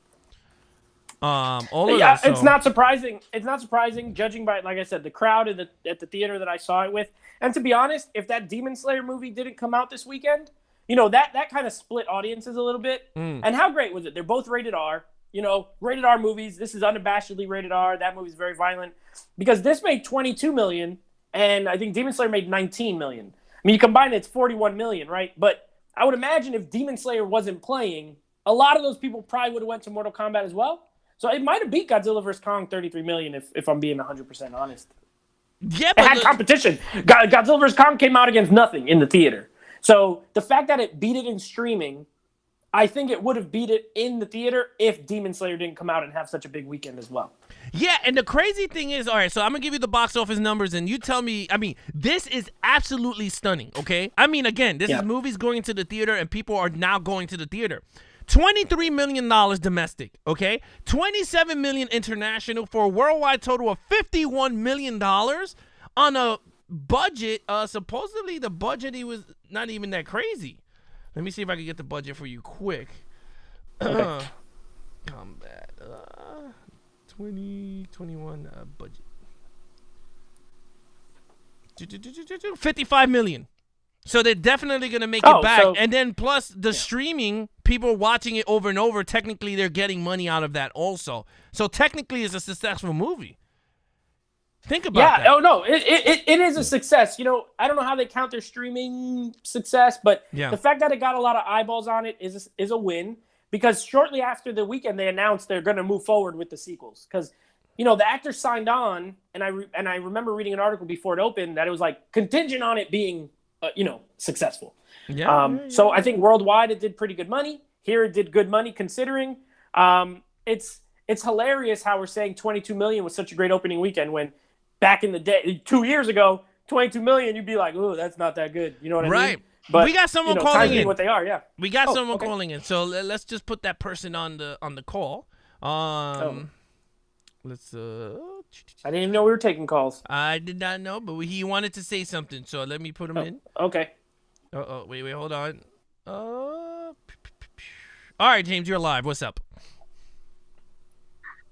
It's not surprising. It's not surprising, judging by, like I said, the crowd at the theater that I saw it with. And to be honest, if that Demon Slayer movie didn't come out this weekend, that kind of split audiences a little bit. And how great was it? They're both rated R. Rated R movies. This is unabashedly rated R. That movie's very violent, because this made $22 million, and I think Demon Slayer made $19 million. I mean, you combine it, it's $41 million, right? But I would imagine if Demon Slayer wasn't playing, a lot of those people probably would have went to Mortal Kombat as well. So it might have beat Godzilla vs. Kong $33 million if I'm being 100% honest. Yeah, but it had competition. Godzilla vs. Kong came out against nothing in the theater. So the fact that it beat it in streaming, I think it would have beat it in the theater if Demon Slayer didn't come out and have such a big weekend as well. Yeah, and the crazy thing is, all right, so I'm going to give you the box office numbers, and you tell me, I mean, this is absolutely stunning, okay? I mean, again, this is movies going to the theater, and people are now going to the theater. $23 million domestic, okay? $27 million international, for a worldwide total of $51 million on a budget. Supposedly, the budget, he was not even that crazy. Let me see if I can get the budget for you quick. Okay. Combat 2021 budget. $55 million. So they're definitely going to make it back. And then plus the streaming, people watching it over and over, technically they're getting money out of that also. So technically it's a successful movie. Think about that. Oh, no, it is a success. I don't know how they count their streaming success, but the fact that it got a lot of eyeballs on it is a win, because shortly after the weekend they announced they're going to move forward with the sequels. Because, the actors signed on, and I remember reading an article before it opened that it was like contingent on it being successful. So I think worldwide it did pretty good money. Here it did good money considering. It's hilarious how we're saying $22 million was such a great opening weekend when back in the day, 2 years ago, $22 million, you'd be like, "Oh, that's not that good." You know what I mean? Right. But we got someone calling in. What they are, yeah. We got someone calling in. So let's just put that person on the call. Let's I didn't even know we were taking calls. I did not know, but he wanted to say something, so let me put him in. Okay. Wait, hold on. All right, James, you're live. What's up?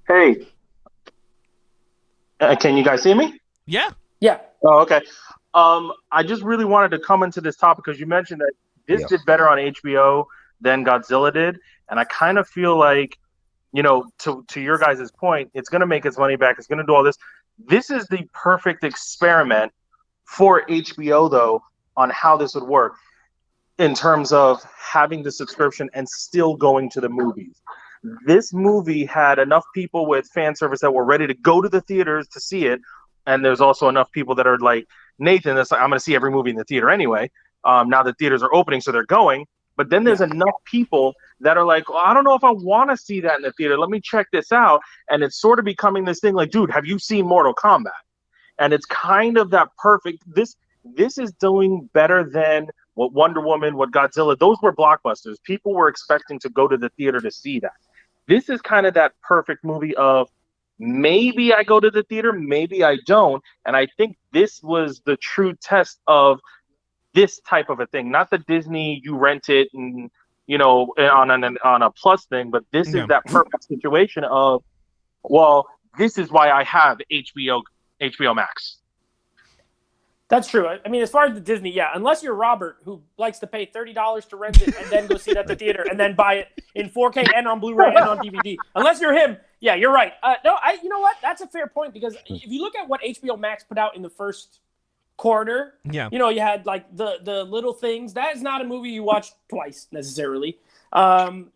Hey. Can you guys see me? Yeah. Yeah. Oh, okay. I just really wanted to come into this topic because you mentioned that this did better on HBO than Godzilla did, and I kind of feel like, to your guys' point, it's going to make its money back. It's going to do all this. This is the perfect experiment for HBO, though, on how this would work in terms of having the subscription and still going to the movies. This movie had enough people with fan service that were ready to go to the theaters to see it, and there's also enough people that are like Nathan, that's like, I'm going to see every movie in the theater anyway. Now the theaters are opening, so they're going. But then there's enough people that are like, I don't know if I want to see that in the theater. Let me check this out. And it's sort of becoming this thing like, dude, have you seen Mortal Kombat? And it's kind of that perfect. This is doing better than what Wonder Woman, what Godzilla, those were blockbusters. People were expecting to go to the theater to see that. This is kind of that perfect movie of maybe I go to the theater, maybe I don't. And I think this was the true test of this type of a thing, not the Disney, you rent it and, on a plus thing, but this is that perfect situation of, well, this is why I have HBO Max. That's true. I mean, as far as the Disney, unless you're Robert, who likes to pay $30 to rent it and then go see it at the theater and then buy it in 4K and on Blu-ray and on DVD. Unless you're him, you're right. You know what? That's a fair point, because if you look at what HBO Max put out in the first quarter. Yeah. You know, you had like the Little Things. That is not a movie you watch twice necessarily.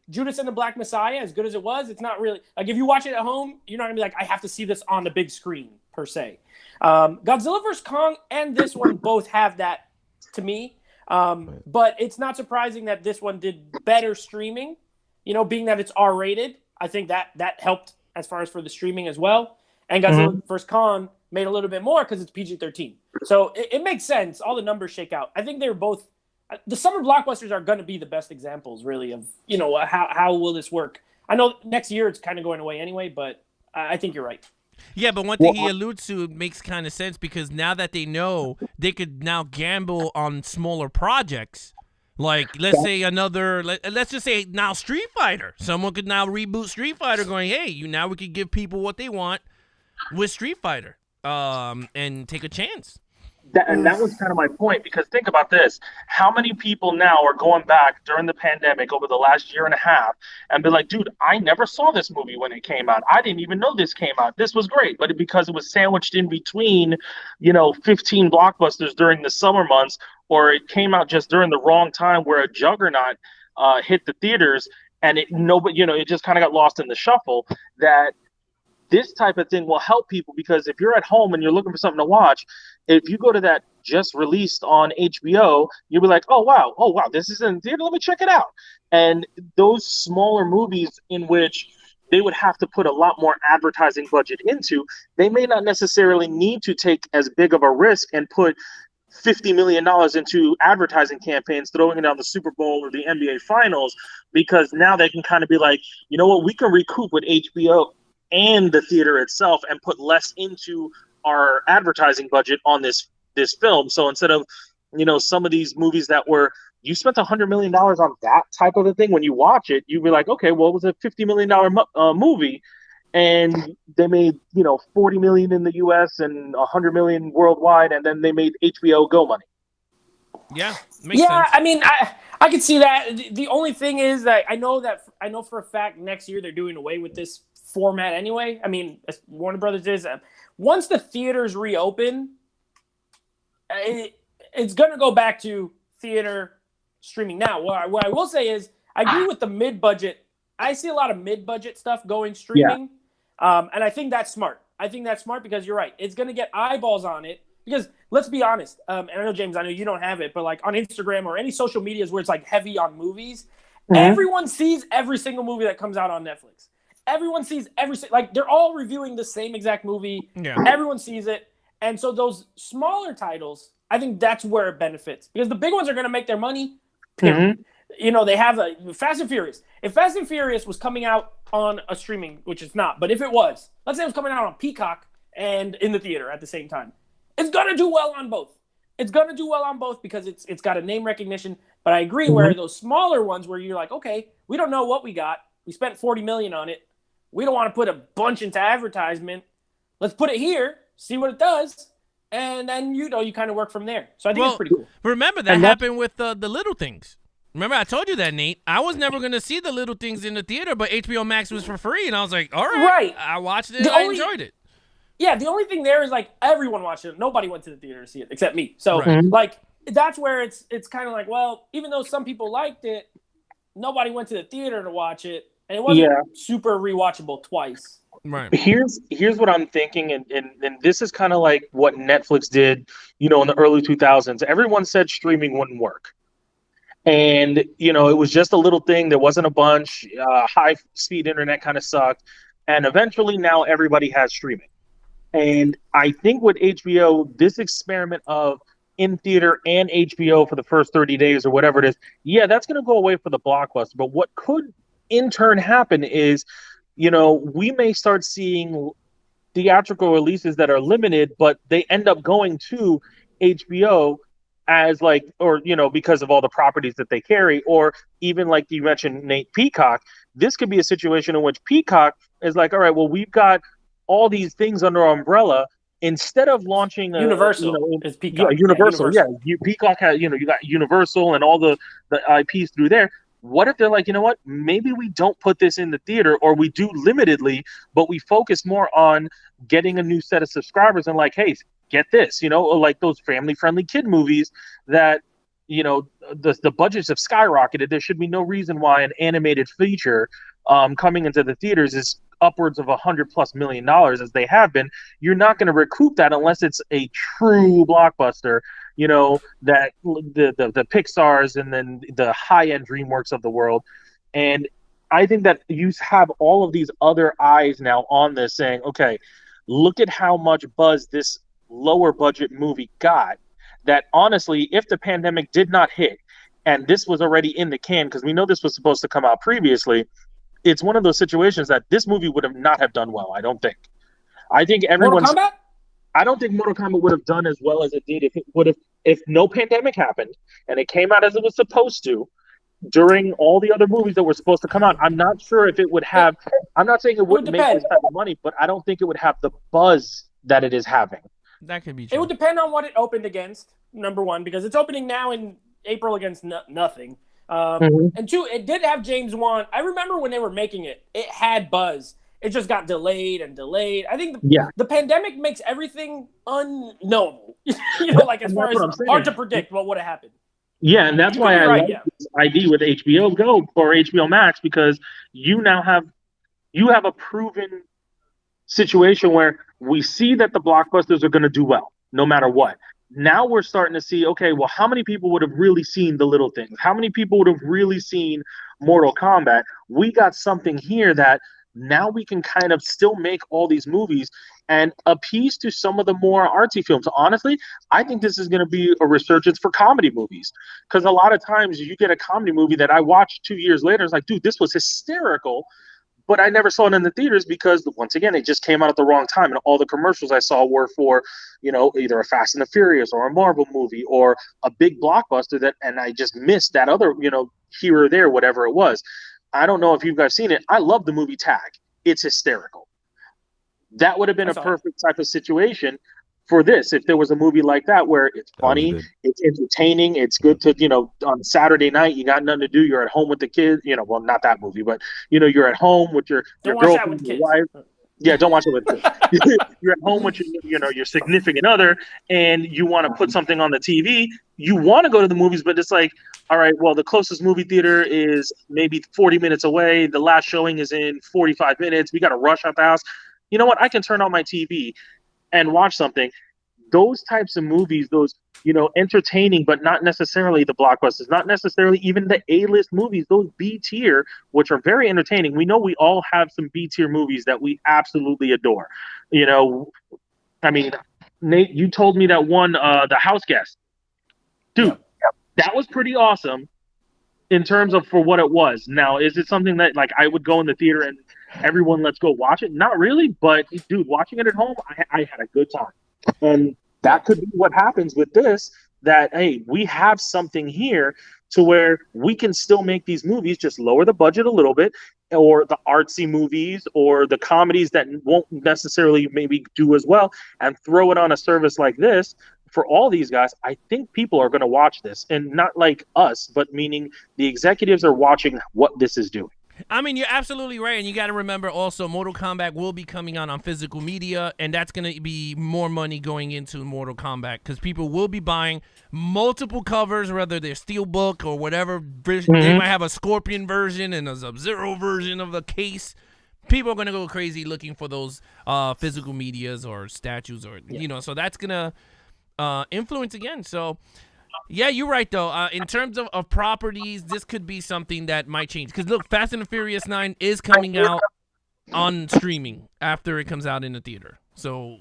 Judas and the Black Messiah, as good as it was, it's not really like if you watch it at home, you're not gonna be like, I have to see this on the big screen per se. Godzilla vs. Kong and this one both have that to me. But it's not surprising that this one did better streaming, you know, being that it's R-rated. I think that helped as far as for the streaming as well. And Godzilla vs. Kong made a little bit more because it's PG-13. So it makes sense. All the numbers shake out. I think they're both – the summer blockbusters are going to be the best examples, really, of, you know, how will this work. I know next year it's kind of going away anyway, but I think you're right. Yeah, but one thing he alludes to makes kind of sense because now that they know, they could now gamble on smaller projects. Like, let's say let's just say now Street Fighter. Someone could now reboot Street Fighter going, hey, now we could give people what they want with Street Fighter and take a chance. And that was kind of my point, because think about this. How many people now are going back during the pandemic over the last year and a half and be like, dude, I never saw this movie when it came out. I didn't even know this came out. This was great. But because it was sandwiched in between, 15 blockbusters during the summer months, or it came out just during the wrong time where a juggernaut hit the theaters and it just kind of got lost in the shuffle, that this type of thing will help people, because if you're at home and you're looking for something to watch, if you go to that just released on HBO, you'll be like, oh wow, this is in theater, let me check it out. And those smaller movies in which they would have to put a lot more advertising budget into, they may not necessarily need to take as big of a risk and put $50 million into advertising campaigns, throwing it on the Super Bowl or the NBA Finals, because now they can kind of be like, you know what, we can recoup with HBO and the theater itself and put less into our advertising budget on this film. So instead of, some of these movies that were, you spent $100 million on that type of a thing, when you watch it, you'd be like, okay, well, it was a $50 million movie, and they made, $40 million in the US and $100 million worldwide, and then they made HBO Go money. Yeah, makes sense. I mean, I could see that. The only thing is that I know for a fact next year they're doing away with this format anyway. I mean, Warner Brothers is once the theaters reopen, it's going to go back to theater streaming. Now, what I will say is I agree with the mid-budget. I see a lot of mid-budget stuff going streaming, and I think that's smart. I think that's smart because you're right. It's going to get eyeballs on it. Because let's be honest, and I know, James, I know you don't have it, but like on Instagram or any social medias where it's like heavy on movies, everyone sees every single movie that comes out on Netflix. Everyone sees like they're all reviewing the same exact movie. Yeah. Everyone sees it. And so those smaller titles, I think that's where it benefits, because the big ones are going to make their money. They have Fast and Furious. If Fast and Furious was coming out on a streaming, which it's not, but if it was, let's say it was coming out on Peacock and in the theater at the same time, it's going to do well on both. It's going to do well on both because it's got a name recognition. But I agree where those smaller ones where you're like, okay, we don't know what we got. We spent $40 million on it. We don't want to put a bunch into advertisement. Let's put it here, see what it does, and then you kind of work from there. So I think it's pretty cool. Remember that happened with the Little Things. Remember I told you that, Nate. I was never going to see the Little Things in the theater, but HBO Max was for free, and I was like, all right. I watched it and I enjoyed it. Yeah, the only thing there is like everyone watched it. Nobody went to the theater to see it except me. So like that's where it's kind of like, well, even though some people liked it, nobody went to the theater to watch it. And it wasn't super rewatchable twice. Right. Here's what I'm thinking, and this is kind of like what Netflix did, in the early 2000s. Everyone said streaming wouldn't work. And, it was just a little thing. There wasn't a bunch. High-speed internet kind of sucked. And eventually now everybody has streaming. And I think with HBO, this experiment of in-theater and HBO for the first 30 days or whatever it is, that's going to go away for the blockbuster. But what could in turn happen is, we may start seeing theatrical releases that are limited, but they end up going to HBO as because of all the properties that they carry, or even like you mentioned, Nate, Peacock. This could be a situation in which Peacock is like, all right, well, we've got all these things under our umbrella. Instead of launching Universal, is Peacock. Yeah, Universal. Peacock has, you got Universal and all the IPs through there. What if they're like, you know what, maybe we don't put this in the theater, or we do limitedly, but we focus more on getting a new set of subscribers and like, hey, get this, like those family-friendly kid movies that, the budgets have skyrocketed. There should be no reason why an animated feature coming into the theaters is upwards of $100+ million as they have been. You're not going to recoup that unless it's a true blockbuster, that the Pixars and then the high-end DreamWorks of the world. And I think that you have all of these other eyes now on this saying, okay, look at how much buzz this lower budget movie got, that honestly, if the pandemic did not hit and this was already in the can, because we know this was supposed to come out previously, it's one of those situations that this movie would have not have done well. I don't think. I think everyone's. Mortal Kombat? I don't think Mortal Kombat would have done as well as it did if no pandemic happened and it came out as it was supposed to during all the other movies that were supposed to come out. I'm not sure if it would have. I'm not saying it wouldn't make this type of money, but I don't think it would have the buzz that it is having. That could be true. It would depend on what it opened against, number one, because it's opening now in April against nothing. And two, it did have James Wan. I remember when they were making it, it had buzz. It just got delayed and delayed. I think the pandemic makes everything unknowable. Like as far as hard to predict what would have happened. Yeah, and that's why I like this ID with HBO Go or HBO Max, because you now have a proven situation where we see that the blockbusters are going to do well no matter what. Now we're starting to see, okay, well, how many people would have really seen The Little Things? How many people would have really seen Mortal Kombat? We got something here that now we can kind of still make all these movies and appease to some of the more artsy films. Honestly, I think this is going to be a resurgence for comedy movies, because a lot of times you get a comedy movie that I watched 2 years later. It's like, dude, this was hysterical. But I never saw it in the theaters because, once again, it just came out at the wrong time. And all the commercials I saw were for, either a Fast and the Furious or a Marvel movie or a big blockbuster and I just missed that other, here or there, whatever it was. I don't know if you guys seen it. I love the movie Tag. It's hysterical. That would have been a perfect type of situation for this, if there was a movie like that where it's funny, it's entertaining, it's good to, on Saturday night, you got nothing to do, you're at home with the kids, well, not that movie, but, you're at home with your girlfriend, your wife. Yeah, don't watch it with kids. You're at home with your significant other, and you want to put something on the TV. You want to go to the movies, but it's like, all right, well, the closest movie theater is maybe 40 minutes away. The last showing is in 45 minutes. We got to rush out the house. You know what? I can turn on my TV and watch something. Those types of movies, those, entertaining, but not necessarily the blockbusters, not necessarily even the A-list movies, those B-tier, which are very entertaining. We know we all have some B-tier movies that we absolutely adore. I mean, Nate, you told me that one, The House Guest. Dude, that was pretty awesome in terms of for what it was. Now, is it something that, like, I would go in the theater and everyone, let's go watch it? Not really, but dude, watching it at home, I had a good time. And that could be what happens with this, that, hey, we have something here to where we can still make these movies, just lower the budget a little bit, or the artsy movies or the comedies that won't necessarily maybe do as well, and throw it on a service like this. For all these guys, I think people are going to watch this, and not like us, but meaning the executives are watching what this is doing. I mean, you're absolutely right, and you got to remember also Mortal Kombat will be coming out on physical media, and that's going to be more money going into Mortal Kombat because people will be buying multiple covers, whether they're Steelbook or whatever version. They might have a Scorpion version and a Sub-Zero version of the case. People are going to go crazy looking for those physical medias or statues or, so that's going to influence again. So, yeah, you're right, though. In terms of properties, this could be something that might change. Because, look, Fast and the Furious 9 is coming out on streaming after it comes out in the theater. So,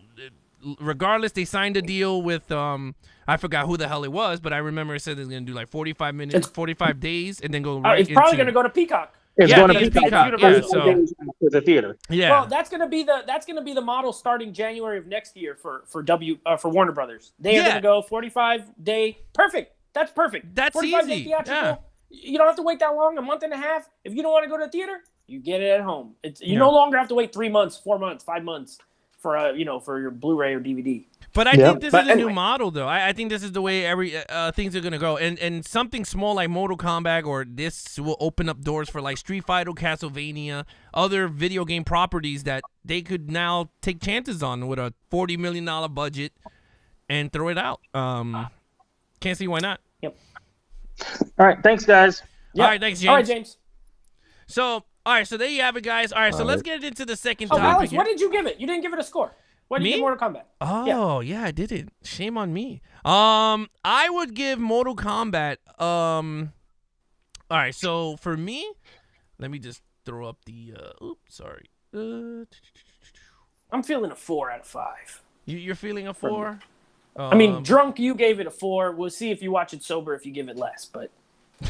regardless, they signed a deal with, I forgot who the hell it was, but I remember it said it's going to do like 45 minutes, 45 days, and then go right It's probably going to go to Peacock. It's going to be Peacock. Yeah, so the theater. Yeah. Well, that's going to be the model starting January of next year for Warner Brothers. They are going to go 45-day. Perfect. That's perfect. That's 45-day easy. theatrical. Yeah. You don't have to wait that long. A month and a half. If you don't want to go to the theater, you get it at home. You no longer have to wait 3 months, 4 months, 5 months for for your Blu-ray or DVD. But I think this is a new model, though. I think this is the way things are going to go. And something small like Mortal Kombat or this will open up doors for like Street Fighter, Castlevania, other video game properties that they could now take chances on with a $40 million budget and throw it out. Can't see why not. Yep. All right, thanks, guys. All right, thanks, James. All right, James. So, all right, so there you have it, guys. All right, so let's get into the second Oh, topic. Alex, here. what did you give it? You didn't give it a score. What did you Me? give Mortal Kombat? Oh, yeah, I did it. Shame on me. I would give Mortal Kombat. All right, so for me, let me just throw up the. Oops, sorry. I'm feeling a 4 out of 5. You're feeling a 4? I mean, drunk, you gave it a 4. We'll see if you watch it sober if you give it less. But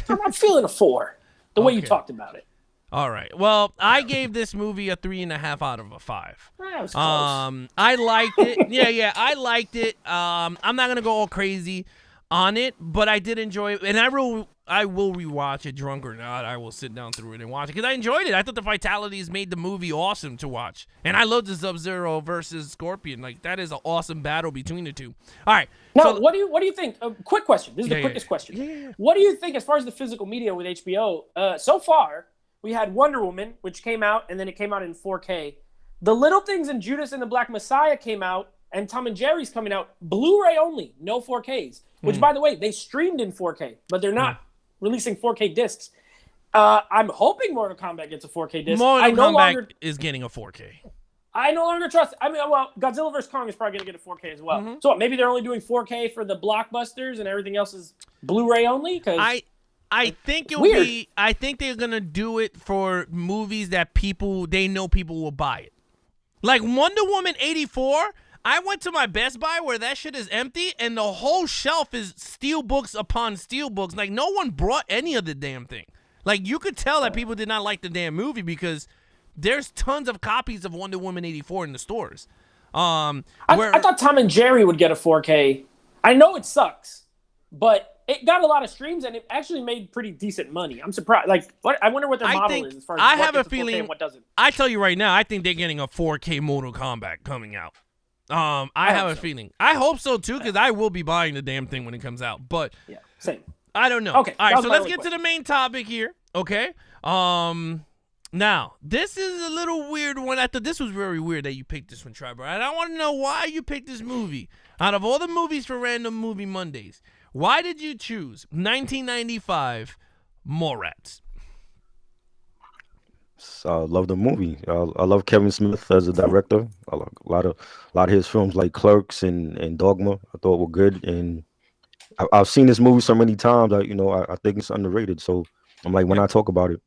I'm feeling a 4. The way you Okay. talked about it. All right. Well, I gave this movie a 3.5 out of a 5. That was close. I liked it. Yeah, I liked it. I'm not gonna go all crazy on it, but I did enjoy it, and I will rewatch it, drunk or not. I will sit down through it and watch it because I enjoyed it. I thought the fatalities made the movie awesome to watch, and I love the Sub-Zero versus Scorpion. Like that is an awesome battle between the two. All right. Now, so, what do you think? Quick question. This is the Yeah, quickest question. Yeah. What do you think as far as the physical media with HBO? So far, we had Wonder Woman, which came out, and then it came out in 4K. The Little Things and Judas and the Black Messiah came out, and Tom and Jerry's coming out Blu-ray only, no 4Ks. Which, by the way, they streamed in 4K, but they're not releasing 4K discs. I'm hoping Mortal Kombat gets a 4K disc. Mortal Kombat is getting a 4K. I no longer trust. I mean, well, Godzilla vs. Kong is probably going to get a 4K as well. So what, maybe they're only doing 4K for the blockbusters and everything else is Blu-ray only? Because I think it'll weird. be. I think they're gonna do it for movies that they know people will buy it. Like Wonder Woman 84. I went to my Best Buy where that shit is empty, and the whole shelf is steel books upon steel books. Like no one brought any of the damn thing. Like you could tell that people did not like the damn movie because there's tons of copies of Wonder Woman 84 in the stores. I thought Tom and Jerry would get a 4K. I know it sucks, but it got a lot of streams and it actually made pretty decent money. I'm surprised. Like, I wonder what their model is as far as I what have a gets 4K feeling. and what doesn't. I tell you right now, I think they're getting a 4K Mortal Kombat coming out. I have a feeling. I hope so too, because I will be buying the damn thing when it comes out. But Yeah, same. I don't know. Okay, All that right, was so my let's only get to question. the main topic here. Okay. Now this is a little weird one. I thought this was very weird that you picked this one, Triboro. And I want to know why you picked this movie out of all the movies for Random Movie Mondays. Why did you choose 1995 Mallrats? I love the movie. I love Kevin Smith as a director. I like a lot of his films like Clerks and Dogma. I thought were good, and I've seen this movie so many times. I think it's underrated. So I'm like, when I talk about it,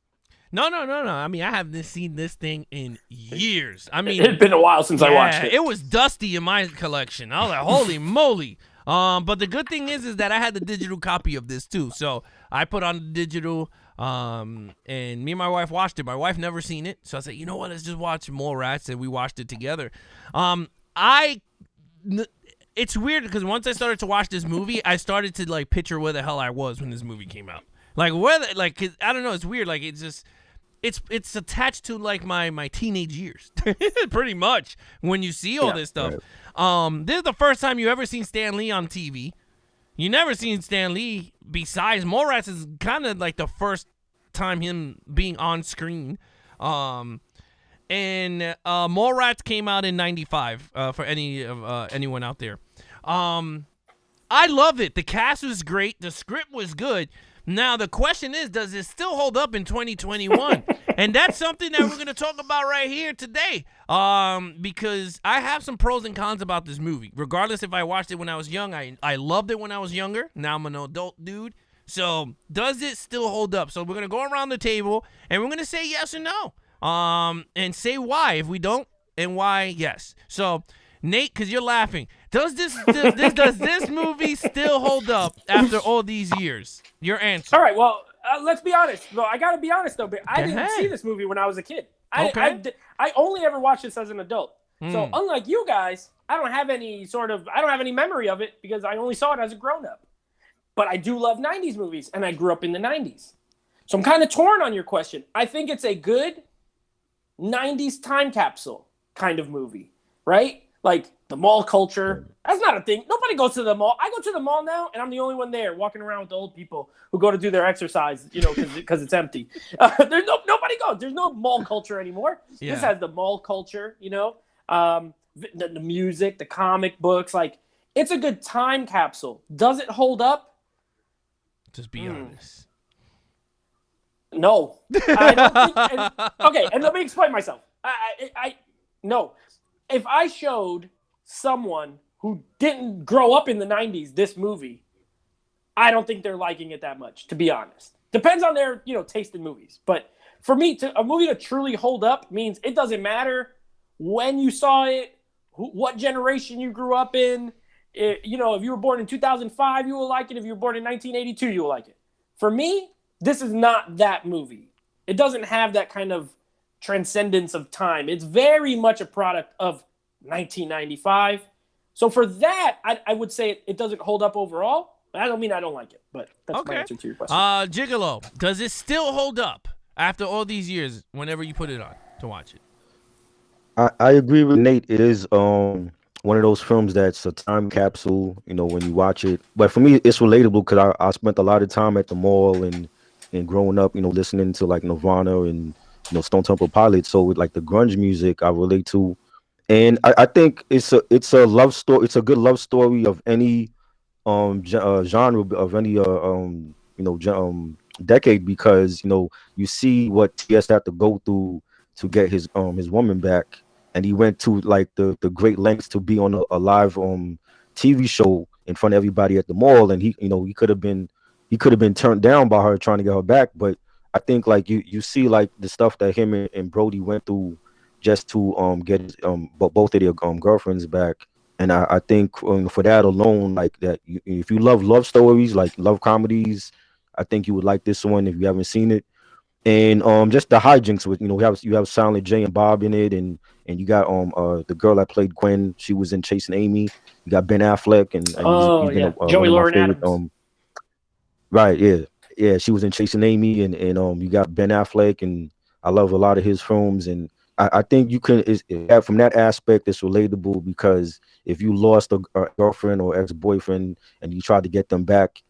No. I mean, I haven't seen this thing in years. I mean, It's been a while since I watched it. It was dusty in my collection. I was like, holy moly. But the good thing is that I had the digital copy of this too. So I put on the digital, and me and my wife watched it. My wife never seen it. So I said, you know what, let's just watch Mallrats, and we watched it together. It's weird because once I started to watch this movie, I started to like picture where the hell I was when this movie came out. Like I don't know, it's weird. Like it's just it's attached to like my teenage years, pretty much. When you see all this stuff, this is the first time you ever seen Stan Lee on TV. You never seen Stan Lee besides Mallrats is kind of like the first time him being on screen. And Mallrats came out in '95 for anyone out there. I love it. The cast was great. The script was good. Now, the question is, does it still hold up in 2021? And that's something that we're going to talk about right here today. Because I have some pros and cons about this movie. Regardless if I watched it when I was young, I loved it when I was younger. Now I'm an adult dude. So, does it still hold up? So, we're going to go around the table, and we're going to say yes or no. And say why if we don't, and why yes. So, Nate, because you're laughing, does this movie still hold up after all these years? Your answer. All right, well, let's be honest. Though I got to be honest, though. But I didn't ahead. see this movie when I was a kid. Okay. I only ever watched this as an adult. So unlike you guys, I don't have any memory of it because I only saw it as a grown-up. But I do love 90s movies, and I grew up in the 90s. So I'm kind of torn on your question. I think it's a good 90s time capsule kind of movie, right? Like the mall culture. That's not a thing. Nobody goes to the mall. I go to the mall now, and I'm the only one there walking around with the old people who go to do their exercise, because it's empty. Nobody goes. There's no mall culture anymore. Yeah. This has the mall culture, the music, the comic books. Like, It's a good time capsule. Does it hold up? Just be honest. No. I don't think, okay, and let me explain myself. No. If I showed someone who didn't grow up in the 90s this movie, I don't think they're liking it that much, to be honest. Depends on their, taste in movies. But for me, a movie to truly hold up means it doesn't matter when you saw it, what generation you grew up in. If you were born in 2005, you will like it. If you were born in 1982, you will like it. For me, this is not that movie. It doesn't have that kind of transcendence of time. It's very much a product of 1995. So for that, I would say it doesn't hold up overall. I don't mean I don't like it, but that's my answer to your question. Gigolo, does it still hold up after all these years whenever you put it on to watch it? I agree with Nate. It is one of those films that's a time capsule, when you watch it. But for me, it's relatable because I spent a lot of time at the mall and growing up, listening to like Nirvana and Stone Temple Pilots. So with like the grunge music, I relate to, and I think it's a love story. It's a good love story of any genre of any decade, because you see what TS had to go through to get his woman back, and he went to like the great lengths to be on a live TV show in front of everybody at the mall, and he could have been turned down by her trying to get her back. But I think like you see like the stuff that him and Brody went through just to get both of their girlfriends back. And I think for that alone, like that, if you love stories, like love comedies, I think you would like this one if you haven't seen it. And just the hijinks with you have Silent J and Bob in it, and you got the girl that played Gwen, she was in Chasing Amy. You got Ben Affleck and he's been Joey one of my Lauren favorite, Adams. Right, yeah, she was in Chasing Amy, and you got Ben Affleck, and I love a lot of his films, and I think you can from that aspect it's relatable, because if you lost a girlfriend or ex-boyfriend and you tried to get them back,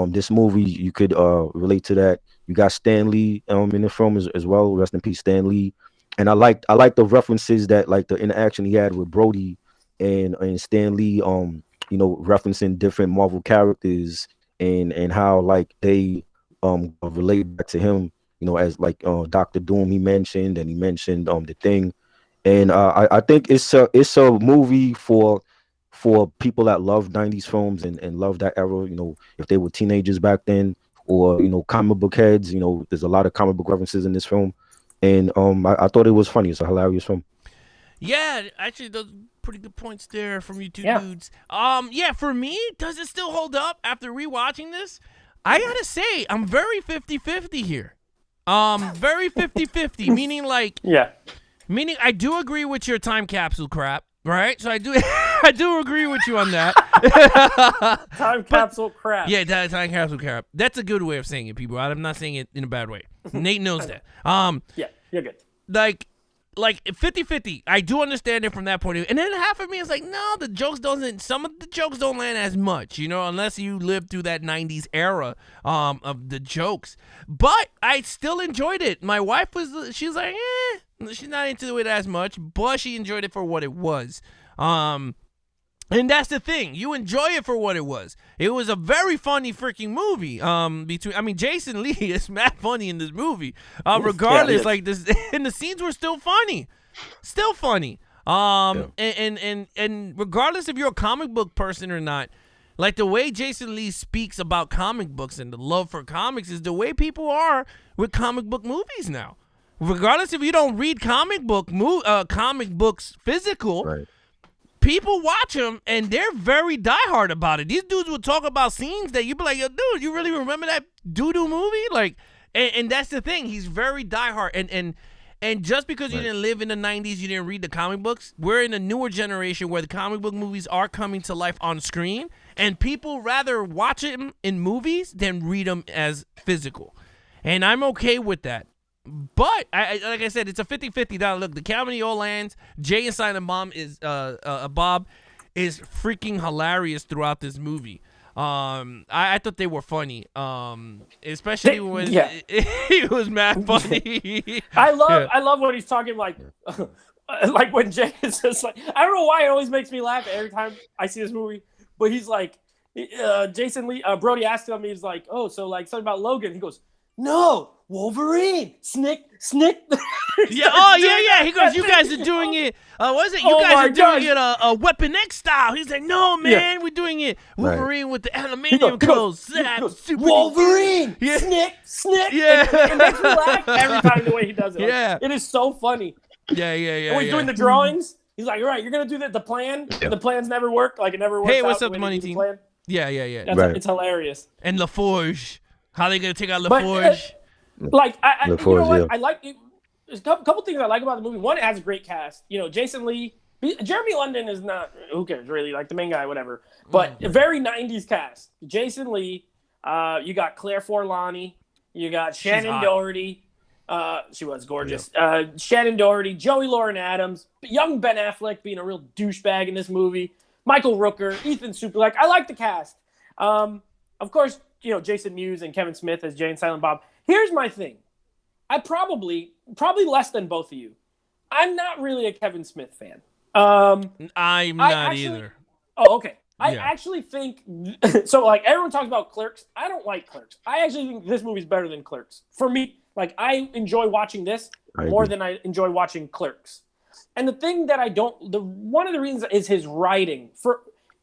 this movie you could relate to that. You got Stan Lee in the film as well. Rest in peace, Stan Lee. And I like the references that like the interaction he had with Brody and Stan Lee, referencing different Marvel characters and how like they relate back to him, as like Dr. Doom he mentioned, and he mentioned the Thing. And I think it's a movie for people that love 90s films and love that era, if they were teenagers back then, or comic book heads. There's a lot of comic book references in this film, and I thought it was funny. It's a hilarious film. Yeah, actually, those pretty good points there from you two dudes. For me, does it still hold up after rewatching this? I gotta say, I'm very 50-50 here. Very 50-50, meaning I do agree with your time capsule crap, right? So I do agree with you on that. Time capsule crap. Yeah, time capsule crap. That's a good way of saying it, people. I'm not saying it in a bad way. Nate knows that. Yeah, you're good. Like 50-50. I do understand it from that point of view. And then half of me is like, no, some of the jokes don't land as much, unless you lived through that 90s era of the jokes. But I still enjoyed it. My wife she's like, she's not into it as much, but she enjoyed it for what it was. And that's the thing. You enjoy it for what it was. It was a very funny freaking movie. Jason Lee is mad funny in this movie. Regardless, like this, and the scenes were still funny. And regardless if you're a comic book person or not, like the way Jason Lee speaks about comic books and the love for comics is the way people are with comic book movies now. Regardless if you don't read comic books physical. Right. People watch them, and they're very diehard about it. These dudes will talk about scenes that you'd be like, yo, dude, you really remember that doo-doo movie? Like, and that's the thing. He's very diehard. And just because you didn't live in the 90s, you didn't read the comic books, we're in a newer generation where the comic book movies are coming to life on screen, and people rather watch them in movies than read them as physical. And I'm okay with that. But like I said, it's a 50-50. Look, the comedy all lands. Jay and Silent Bob is freaking hilarious throughout this movie. I thought they were funny. Especially when he was mad funny. I love when he's talking like like when Jay is just like, I don't know why it always makes me laugh every time I see this movie. but he's like, Jason Lee, Brody asked him, he's like, oh, so like something about Logan. He goes, no, Wolverine, snick. Yeah, oh yeah. He goes, you guys are doing it. What is it? You guys are doing it a Weapon X style. He's like, no man, we're doing it Wolverine with the animanium clothes. Wolverine, yeah. snick. Yeah, it makes me laugh every time the way he does it. Like, yeah, it is so funny. Yeah. When he's doing the drawings, he's like, all right, you're gonna do the plan. Yeah. The plans never work. Like it never works. Hey, what's out up, money team? Yeah. It's hilarious. And LaForge, how they gonna take out LaForge? Like I you know what? I like it. There's a couple things I like about the movie. One, it has a great cast. You know, Jason Lee, Jeremy London is not. Who cares really? Like the main guy, whatever. But a very '90s cast. Jason Lee. You got Claire Forlani. You got Shannon Doherty. She was gorgeous. Shannon Doherty, Joey Lauren Adams, young Ben Affleck being a real douchebag in this movie. Michael Rooker, Ethan Suplee. Like I like the cast. Of course, you know Jason Mewes and Kevin Smith as Jay and Silent Bob. Here's my thing. I probably less than both of you. I'm not really a Kevin Smith fan. I'm not either. Oh, okay. I actually think so. Like everyone talks about Clerks. I don't like Clerks. I actually think this movie's better than Clerks for me. Like I enjoy watching this more than I enjoy watching Clerks. And the thing that one of the reasons is his writing. For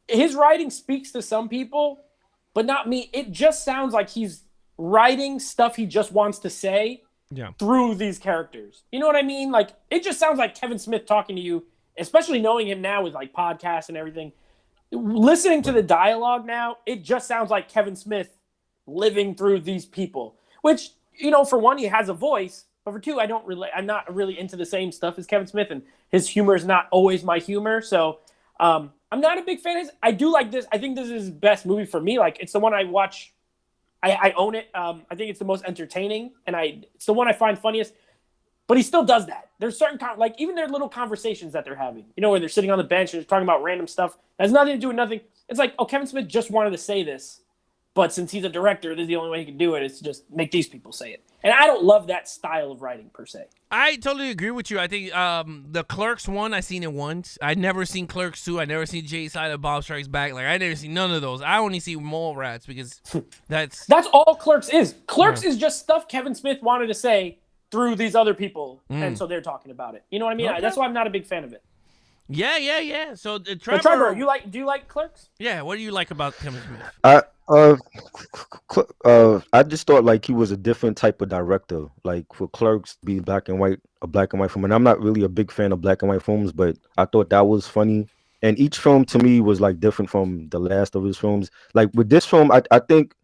his writing speaks to some people, but not me. It just sounds like he's writing stuff he just wants to say through these characters. You know what I mean? Like it just sounds like Kevin Smith talking to you, especially knowing him now with like podcasts and everything. Listening to the dialogue now, it just sounds like Kevin Smith living through these people. Which, you know, for one, he has a voice, but for two, I'm not really into the same stuff as Kevin Smith, and his humor is not always my humor. So I'm not a big fan of his. I do like this. I think this is his best movie for me. Like it's the one I watch. I own it. I think it's the most entertaining, and it's the one I find funniest. But he still does that. There's certain like even their little conversations that they're having. You know, where they're sitting on the bench and they're talking about random stuff that has nothing to do with nothing. It's like, oh, Kevin Smith just wanted to say this, but since he's a director, this is the only way he can do it is to just make these people say it. And I don't love that style of writing per se. I totally agree with you. I think the Clerks one, I seen it once. I'd never seen Clerks 2. I never seen Jay Silent Bob Strikes Back. Like I never seen none of those. I only see Mallrats because that's all Clerks is. Clerks is just stuff Kevin Smith wanted to say through these other people, and so they're talking about it. You know what I mean? Okay. That's why I'm not a big fan of it. Yeah. So Triboro, do you like Clerks? Yeah. What do you like about Kevin Smith? I just thought like he was a different type of director. Like for Clerks, be a black and white film, and I'm not really a big fan of black and white films, but I thought that was funny. And each film to me was like different from the last of his films. Like with this film, I think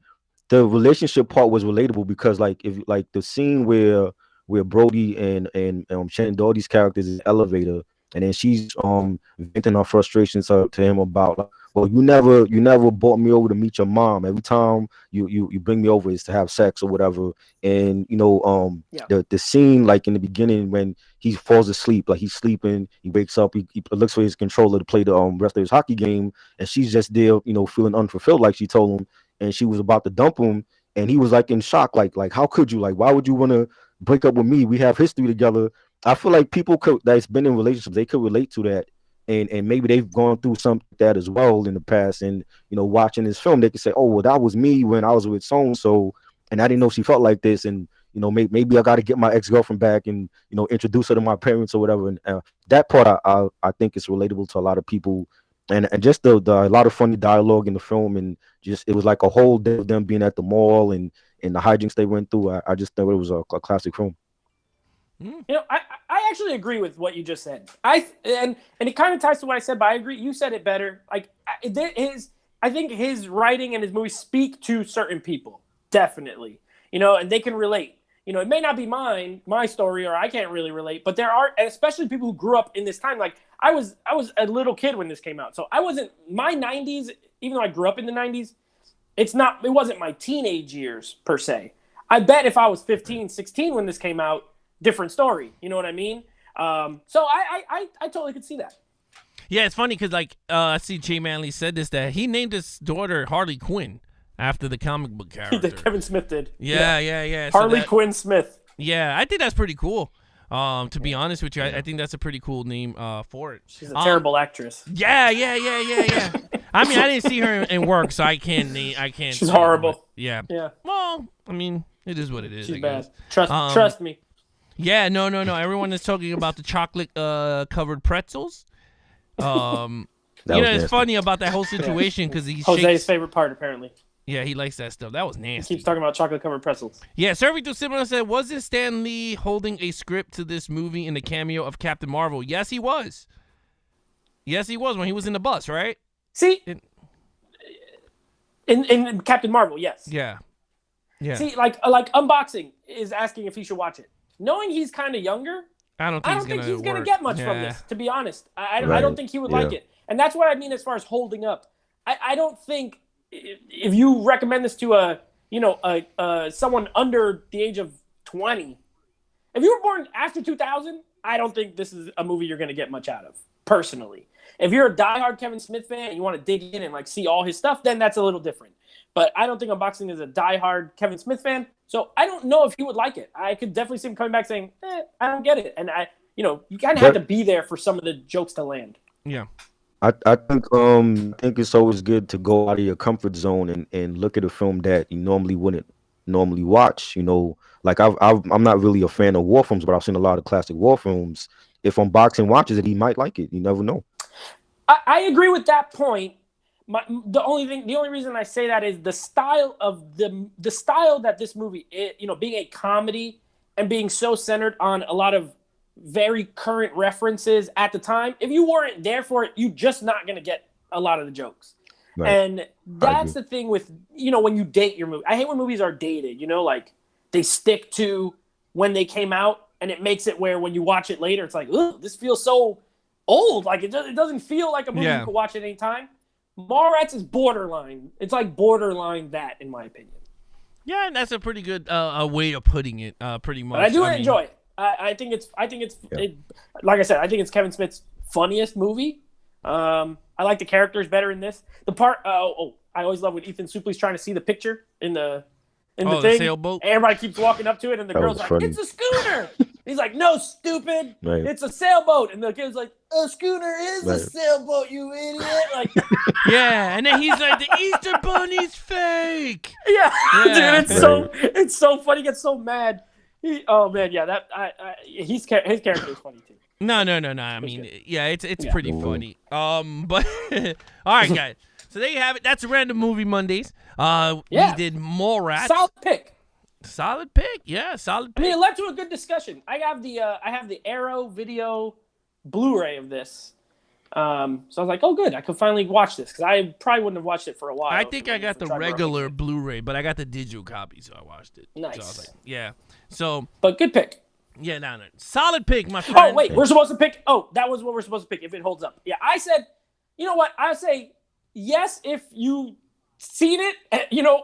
the relationship part was relatable because like if like the scene where Brody and Shannon Doherty's characters is in the elevator, and then she's venting her frustrations to him about like, well, you never brought me over to meet your mom. Every time you bring me over is to have sex or whatever. And you know the scene like in the beginning when he falls asleep, like he's sleeping, he wakes up, he looks for his controller to play the rest of his hockey game, and she's just there, you know, feeling unfulfilled like she told him, and she was about to dump him, and he was like in shock, like how could you, like why would you want to break up with me? We have history together. I feel like people that's been in relationships, they could relate to that, and maybe they've gone through something like that as well in the past, and you know, watching this film, they could say, oh well, that was me when I was with so and I didn't know she felt like this, and you know, maybe I got to get my ex-girlfriend back and you know, introduce her to my parents or whatever. And that part I think is relatable to a lot of people, and just the a lot of funny dialogue in the film, and just it was like a whole day of them being at the mall and the hijinks they went through. I just thought it was a classic film. You know, I actually agree with what you just said. And it kind of ties to what I said, but I agree. You said it better. Like I think his writing and his movies speak to certain people, definitely. You know, and they can relate. You know, it may not be my story, or I can't really relate, but there are, especially people who grew up in this time. Like I was a little kid when this came out, so I wasn't my '90s. Even though I grew up in the '90s, it wasn't my teenage years per se. I bet if I was 15, 16 when this came out, different story. You know what I mean? So I totally could see that. Yeah, it's funny because like I see Jay Manley said this, that he named his daughter Harley Quinn after the comic book character. Kevin Smith did. Yeah. Harley Quinn Smith. Yeah, I think that's pretty cool. To be honest with you, I think that's a pretty cool name for it. She's a terrible actress. Yeah. I mean, I didn't see her in work, so I can't. She's say it, horrible. but yeah. Yeah. Well, I mean, it is what it is. She's I bad. guess. Trust me. Yeah, no. Everyone is talking about the chocolate covered pretzels. It's funny about that whole situation because he Jose's favorite part, apparently. Yeah, he likes that stuff. That was nasty. He keeps talking about chocolate covered pretzels. Yeah, Survey to Similar said, was it Stan Lee holding a script to this movie in the cameo of Captain Marvel? Yes, he was. Yes, he was when he was in the bus, right? See, in Captain Marvel, yes. Yeah. Yeah. See, like Unboxing is asking if he should watch it. Knowing he's kind of younger, I don't think he's going to get much from this, to be honest. I don't think he would like it. And that's what I mean as far as holding up. I don't think if you recommend this to someone under the age of 20, if you were born after 2000, I don't think this is a movie you're going to get much out of, personally. If you're a diehard Kevin Smith fan and you want to dig in and like see all his stuff, then that's a little different. But I don't think Unboxing is a diehard Kevin Smith fan, so I don't know if he would like it. I could definitely see him coming back saying, I don't get it. And you kind of have to be there for some of the jokes to land. Yeah. I think it's always good to go out of your comfort zone and look at a film that you normally wouldn't normally watch. Like I'm not really a fan of war films, but I've seen a lot of classic war films. If Unboxing watches it, he might like it. You never know. I agree with that point. The only reason I say that is the style that this movie is, being a comedy and being so centered on a lot of very current references at the time. If you weren't there for it, you're just not going to get a lot of the jokes. Right. And that's the thing with, when you date your movie. I hate when movies are dated, like they stick to when they came out, and it makes it where when you watch it later, it's like, ugh, this feels so old. Like it doesn't feel like a movie you can watch at any time. Mallrats is borderline. It's like borderline that, in my opinion. Yeah, and that's a pretty good way of putting it. Pretty much. But I do enjoy it. I think it's like I said, I think it's Kevin Smith's funniest movie. I like the characters better in this. The part. I always love when Ethan Suplee's trying to see the picture in the thing. The sailboat. Everybody keeps walking up to it, and the girl's like, funny. "It's a schooner." He's like, "No, stupid. Right. It's a sailboat." And the kid's like, "A schooner is a sailboat, you idiot!" Like, yeah. And then he's like, "The Easter Bunny's fake." Yeah. Dude, it's so funny. He gets so mad. His character is funny too. No. I mean, it's pretty funny. But all right, guys. So there you have it. That's Random Movie Mondays. We did Mallrats. Solid pick. Yeah, solid pick. I mean, it led to a good discussion. I have the Arrow video Blu-ray of this. So I was like, oh, good. I could finally watch this because I probably wouldn't have watched it for a while. I think I got the regular Blu-ray, but I got the digital copy, so I watched it. Nice. So I was like, yeah. So, but good pick. Yeah, no. Solid pick, my friend. Oh, wait. We're supposed to pick. Oh, that was what we're supposed to pick if it holds up. Yeah, I said, you know what? I say yes if you seen it,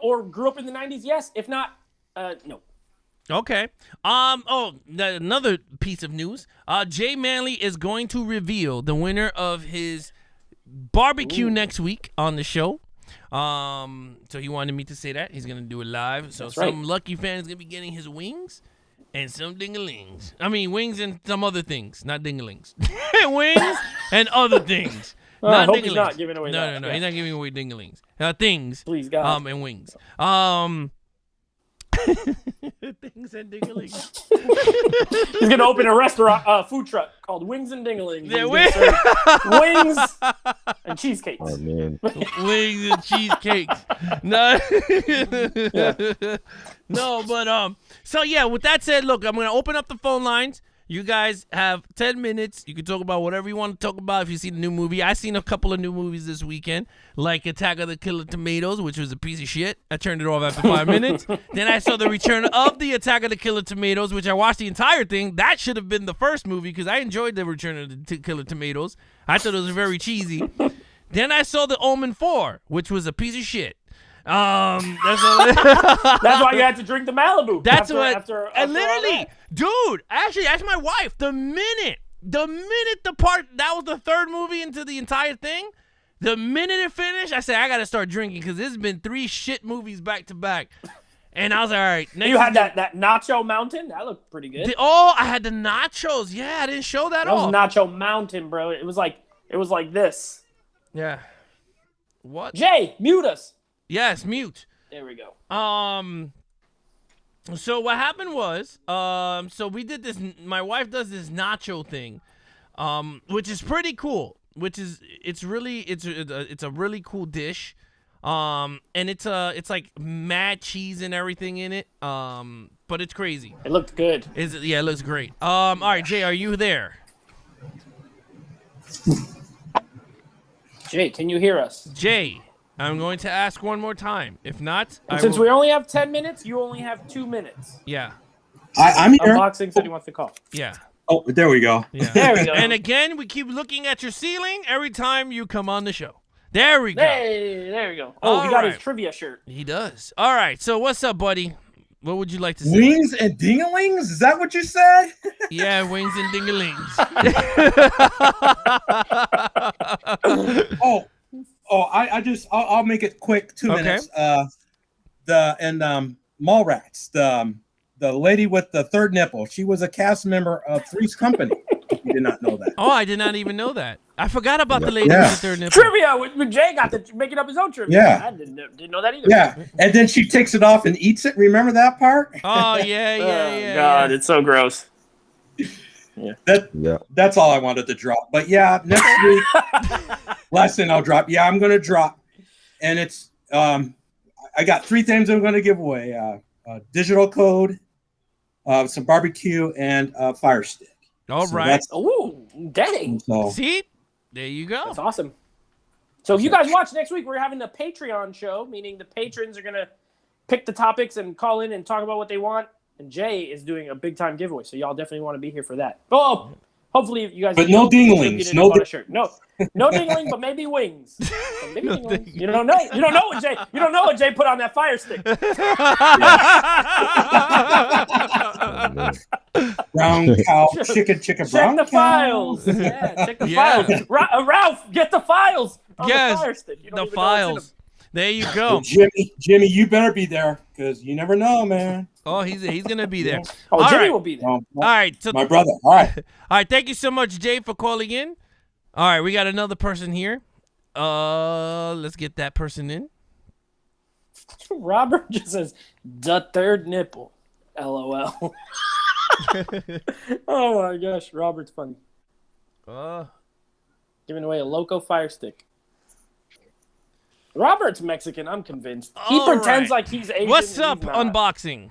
or grew up in the 90s. Yes. If not, no. Okay. Another piece of news. Jay Manley is going to reveal the winner of his barbecue next week on the show. So he wanted me to say that. He's going to do it live. So some lucky fan is going to be getting his wings and some dingalings. I mean, wings and some other things, not dingalings. Wings and other things. I hope he's not giving away that. No. He's not giving away dingalings. Things. Please, God. And wings. Things and dingalings. He's gonna open a restaurant, food truck called Wings and Dingalings. Yeah, wings and cheesecakes. Oh man, wings and cheesecakes. No, no, but So yeah, with that said, look, I'm gonna open up the phone lines. You guys have 10 minutes. You can talk about whatever you want to talk about if you see the new movie. I seen a couple of new movies this weekend, like Attack of the Killer Tomatoes, which was a piece of shit. I turned it off after 5 minutes. Then I saw the return of the Attack of the Killer Tomatoes, which I watched the entire thing. That should have been the first movie because I enjoyed the return of the Killer Tomatoes. I thought it was very cheesy. Then I saw The Omen 4, which was a piece of shit. That's why you had to drink the Malibu. That's after literally, dude. Actually, ask my wife. The minute the part that was the third movie into the entire thing, the minute it finished, I said I gotta start drinking because this has been 3 shit movies back to back. And I was like, all right. You had that Nacho Mountain. That looked pretty good. I had the nachos. Yeah, I didn't show that off. That was Nacho Mountain, bro. It was like this. Yeah. What? Jay, mute us. Yes, mute. There we go. So what happened was, so we did this. My wife does this nacho thing, which is pretty cool. It's a really cool dish. And it's like mad cheese and everything in it. But it's crazy. It looked good. Yeah, it looks great. All right, Jay, are you there? Jay, can you hear us? Jay, I'm going to ask one more time. If not, Since we only have 10 minutes, you only have 2 minutes. Yeah. I'm here. Unboxing said he wants to call. Yeah. Oh, there we go. Yeah. There we go. And again, we keep looking at your ceiling every time you come on the show. There we go. Hey, there we go. Oh, he got his trivia shirt. He does. All right. So what's up, buddy? What would you like to say? Wings and dingalings? Is that what you said? Yeah, wings and dingalings. I'll make it quick. 2 minutes. Mallrats, the lady with the third nipple. She was a cast member of Three's Company. You did not know that. Oh, I did not even know that. I forgot about the lady with the third nipple. Trivia when Jay got to making up his own trivia. Yeah. I didn't know that either. Yeah, and then she takes it off and eats it. Remember that part? Oh yeah. God, it's so gross. That's all I wanted to drop. But yeah, next week, last thing I'll drop. Yeah, I'm gonna drop, and it's I got 3 things I'm gonna give away: digital code, some barbecue, and a Fire Stick. All right. Ooh, dang. So, See, there you go. That's awesome. So if you guys watch next week, we're having a Patreon show, meaning the patrons are gonna pick the topics and call in and talk about what they want. And Jay is doing a big time giveaway, so y'all definitely want to be here for that. Oh, hopefully you guys. But no dinglings, no dingling, but maybe wings. So maybe dinglings. You don't know. You don't know what Jay. You don't know what Jay put on that Fire Stick. brown cow, chicken, brown Check the cow. files. Yeah, check the files. Ralph, get the files. On Yes, the Fire Stick. You don't the even know what's in them. files. There you go. Jimmy, you better be there because you never know, man. Oh, he's gonna be there. Oh, All Jimmy right. will be there. All right. So, My brother. All right. all right. Thank you so much, Jay, for calling in. All right, we got another person here. Let's get that person in. Robert just says the third nipple. LOL. Oh my gosh, Robert's funny. Giving away a Loco Fire Stick. Robert's Mexican, I'm convinced. He All pretends right. like he's Asian. What's and up, he's not. unboxing?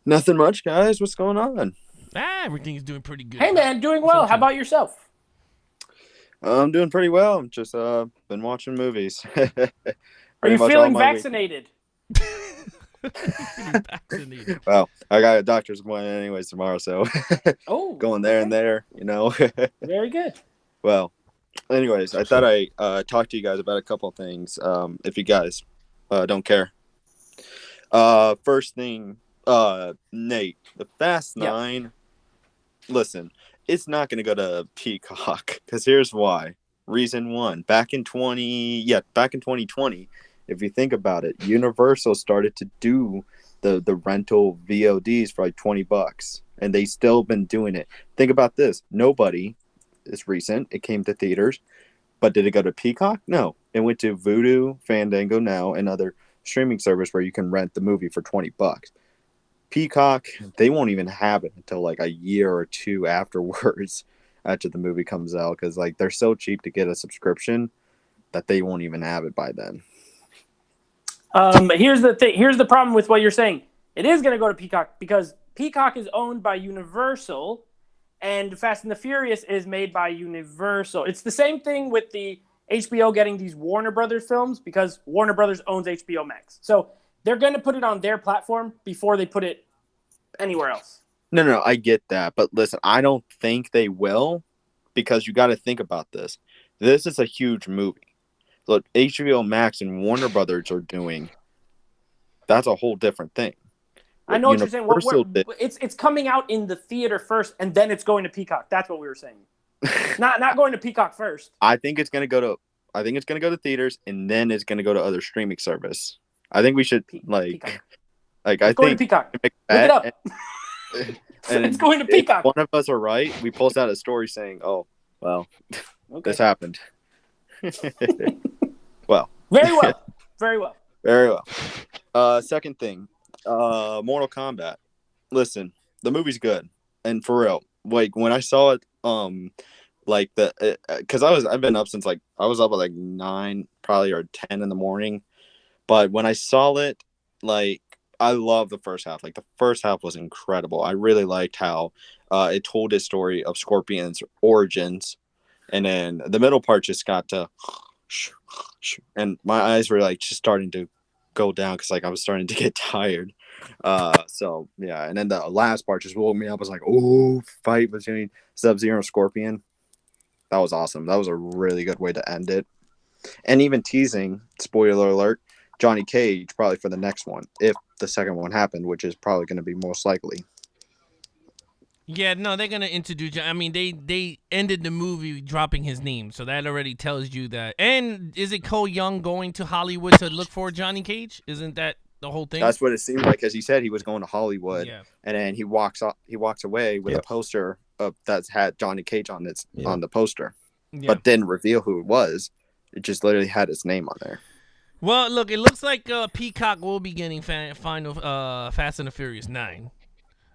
Nothing much, guys. What's going on? Everything's doing pretty good. Hey man, doing well. How about yourself? I'm doing pretty well. Just been watching movies. Are you feeling vaccinated? Vaccinated. Well, I got a doctor's appointment anyways tomorrow, so Oh, going there and there, you know. very good. Well, anyways, I thought I talk to you guys about a couple things. If you guys don't care. First thing, Nate, the Fast 9. Listen, it's not going to go to Peacock because here's why. Reason 1, back in 2020, if you think about it, Universal started to do the rental VODs for like $20, and they still been doing it. Think about this. Nobody, it's recent, it came to theaters, but did it go to Peacock? No. It went to Vudu, Fandango now, and other streaming service where you can rent the movie for $20. Peacock, they won't even have it until like a year or 2 afterwards after the movie comes out because like they're so cheap to get a subscription that they won't even have it by then. Here's the thing. Here's the problem with what you're saying. It is going to go to Peacock because Peacock is owned by Universal, and Fast and the Furious is made by Universal. It's the same thing with the HBO getting these Warner Brothers films because Warner Brothers owns HBO Max. So they're going to put it on their platform before they put it anywhere else. No, I get that. But listen, I don't think they will because you got to think about this. This is a huge movie. Look, HBO Max and Warner Brothers are doing. That's a whole different thing. I know what you're saying. Did. It's coming out in the theater first, and then it's going to Peacock. That's what we were saying. not going to Peacock first. I think it's going to go to theaters, and then it's going to go to other streaming service. I think we should Peacock. I Going think to Peacock. make Look it up. And It's going to Peacock. If one of us are right, we post out a story saying, "Oh, well, Okay. this happened." Well, Very well. Very well. very well. Second thing, Mortal Kombat. Listen, the movie's good, and for real, like when I saw it, like because I've been up since like I was up at like 9 probably or 10 in the morning, but when I saw it, like I love the first half. Like the first half was incredible. I really liked how it told his story of Scorpion's origins, and then the middle part just got to, and my eyes were like just starting to go down because like I was starting to get tired. So yeah, and then the last part just woke me up. I was like, oh, fight between Sub-Zero and Scorpion. That was awesome. That was a really good way to end it. And even teasing, spoiler alert, Johnny Cage probably for the next one, if the second one happened, which is probably going to be most likely. Yeah, no, they're gonna introduce. I mean, they ended the movie dropping his name, so that already tells you that. And is it Cole Young going to Hollywood to look for Johnny Cage? Isn't that the whole thing? That's what it seemed like, because he said he was going to Hollywood, Yeah. and then he walks away with a poster of that's had Johnny Cage on on the poster, but didn't reveal who it was. It just literally had his name on there. Well, look, it looks like Peacock will be getting final Fast and the Furious 9.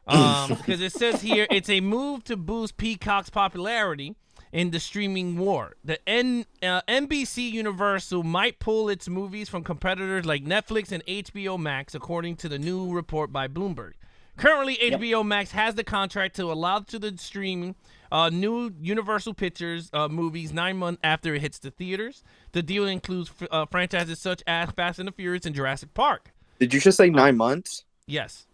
Because it says here it's a move to boost Peacock's popularity in the streaming war. The NBC Universal might pull its movies from competitors like Netflix and HBO Max, according to the new report by Bloomberg. Currently, HBO Max has the contract to allow to the streaming new Universal Pictures movies 9 months after it hits the theaters. The deal includes franchises such as Fast and the Furious and Jurassic Park. Did you just say 9 months? Yes.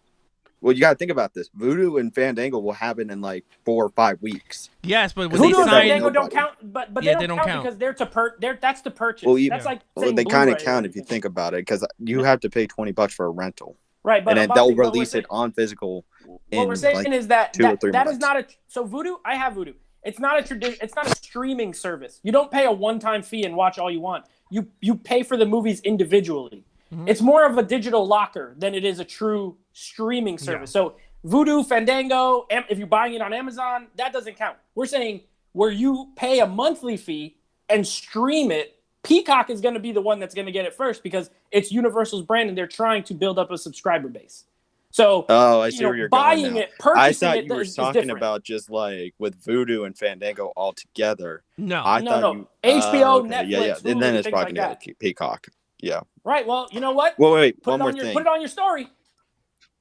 Well, you got to think about this. Voodoo and Fandango will happen in like 4 or 5 weeks. Yes, but when Voodoo they and sign, Fandango don't count, but Yeah, they don't count because they're that's the purchase. Well, that's like well, they kind of count if you think about it, because you have to pay $20 for a rental, right? But and then they'll release it on physical. What we're saying like is that 2 or 3 that months. is not a so Voodoo. I have Voodoo. It's not a It's not a streaming service. You don't pay a one-time fee and watch all you want. You pay for the movies individually. Mm-hmm. It's more of a digital locker than it is a true streaming service. So Voodoo, Fandango, if you're buying it on Amazon, that doesn't count. We're saying where you pay a monthly fee and stream it, Peacock is going to be the one that's going to get it first because it's Universal's brand and they're trying to build up a subscriber base. So, I see where you're buying going now. it, purchasing I thought it you were is talking different. about just like with Voodoo and Fandango all together. No, I no, thought no. You, HBO, okay. Netflix, yeah, Hulu, and then it's things probably like gonna be Peacock. Yeah. Right. Well, you know what? Well, wait. Put One it more on thing. Put it on your story.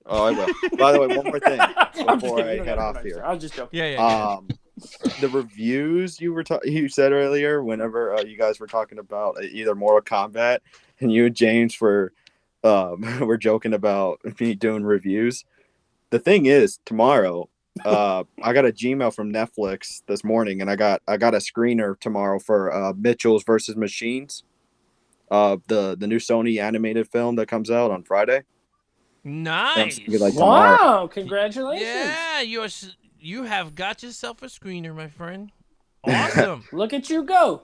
Oh, I will. By the way, one more thing I'm just before kidding. I You don't head gotta off put it on your here. story. I was just joking. Yeah. The reviews you said earlier, whenever you guys were talking about either Mortal Kombat, and you and James were joking about me doing reviews. The thing is, tomorrow, I got a Gmail from Netflix this morning, and I got a screener tomorrow for Mitchell's versus Machines, the new Sony animated film that comes out on Friday. Nice. Like tomorrow. Wow! Congratulations. Yeah, you have got yourself a screener, my friend. Awesome. Look at you go.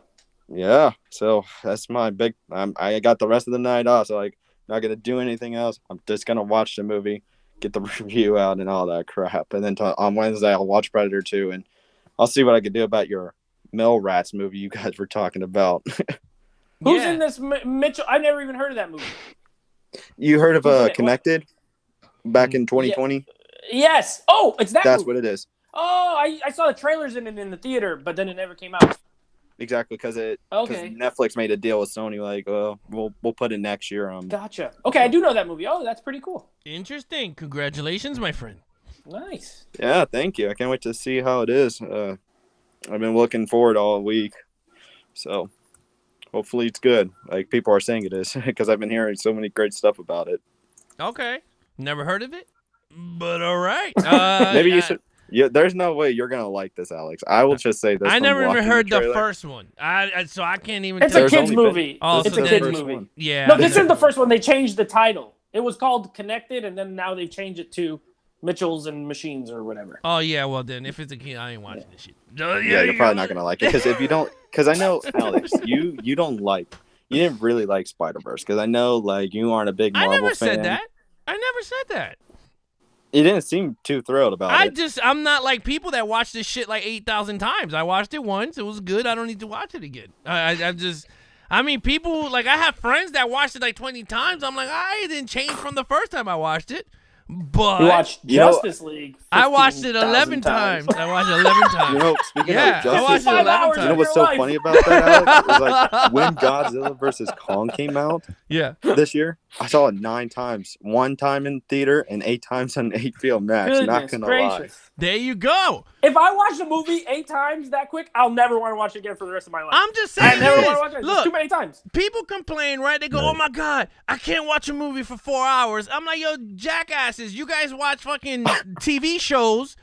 Yeah, so that's my big. I got the rest of the night off, so like not gonna do anything else. I'm just gonna watch the movie, get the review out, and all that crap. And then on Wednesday I'll watch Predator 2, and I'll see what I can do about your Mill Rats movie you guys were talking about. Who's in this Mitchell? I've never even heard of that movie. You heard Who's in of it? Connected back in 2020? Yes. Oh, it's that. That's movie. what it is. Oh, I saw the trailers in it in the theater, but then it never came out. Exactly, because Okay. Netflix made a deal with Sony, like, we'll put it next year. Gotcha. Okay, I do know that movie. Oh, that's pretty cool. Interesting. Congratulations, my friend. Nice. Yeah, thank you. I can't wait to see how it is. I've been looking forward all week, so hopefully it's good. Like people are saying it is, because I've been hearing so many great stuff about it. Okay. Never heard of it, but all right. Maybe you should. Yeah, there's no way you're gonna like this, Alex. I will just say this. I from never even watching heard the trailer. first one. So I can't even. It's tell. a kids movie. Oh, It's so a then- kids movie. Yeah. No, this is the first one. They changed the title. It was called Connected, and then now they've changed it to Mitchell's and Machines or whatever. Oh yeah. Well then, if it's a kid, I ain't watching this shit. Yeah, you're probably not gonna like it, because if you don't, because I know Alex, you didn't really like Spider-Verse, because I know like you aren't a big Marvel I never fan. said that. I never said that. You didn't seem too thrilled about it. I'm not like people that watch this shit like 8,000 times. I watched it once. It was good. I don't need to watch it again. I mean, people like I have friends that watched it like 20 times. I'm like, I didn't change from the first time I watched it. But You watched Justice League. I watched it 15,000 11 times. I watched it 11 times. You know, speaking Yeah, of I watched Justice it League, 11 hours. you know times. what's so funny about that, Alex? It was like when Godzilla versus Kong came out Yeah. this year, I saw it 9 times. 1 time in theater and 8 times on 8 Max. Not Goodness gonna gracious. There you go. If I watch a movie 8 times that quick, I'll never want to watch it again for the rest of my life. I'm just I saying never this. want to watch it. It's Look, too many times. people complain, right? They go, "Oh my god, I can't watch a movie for 4 hours." I'm like, "Yo, jackasses, you guys watch fucking TV shows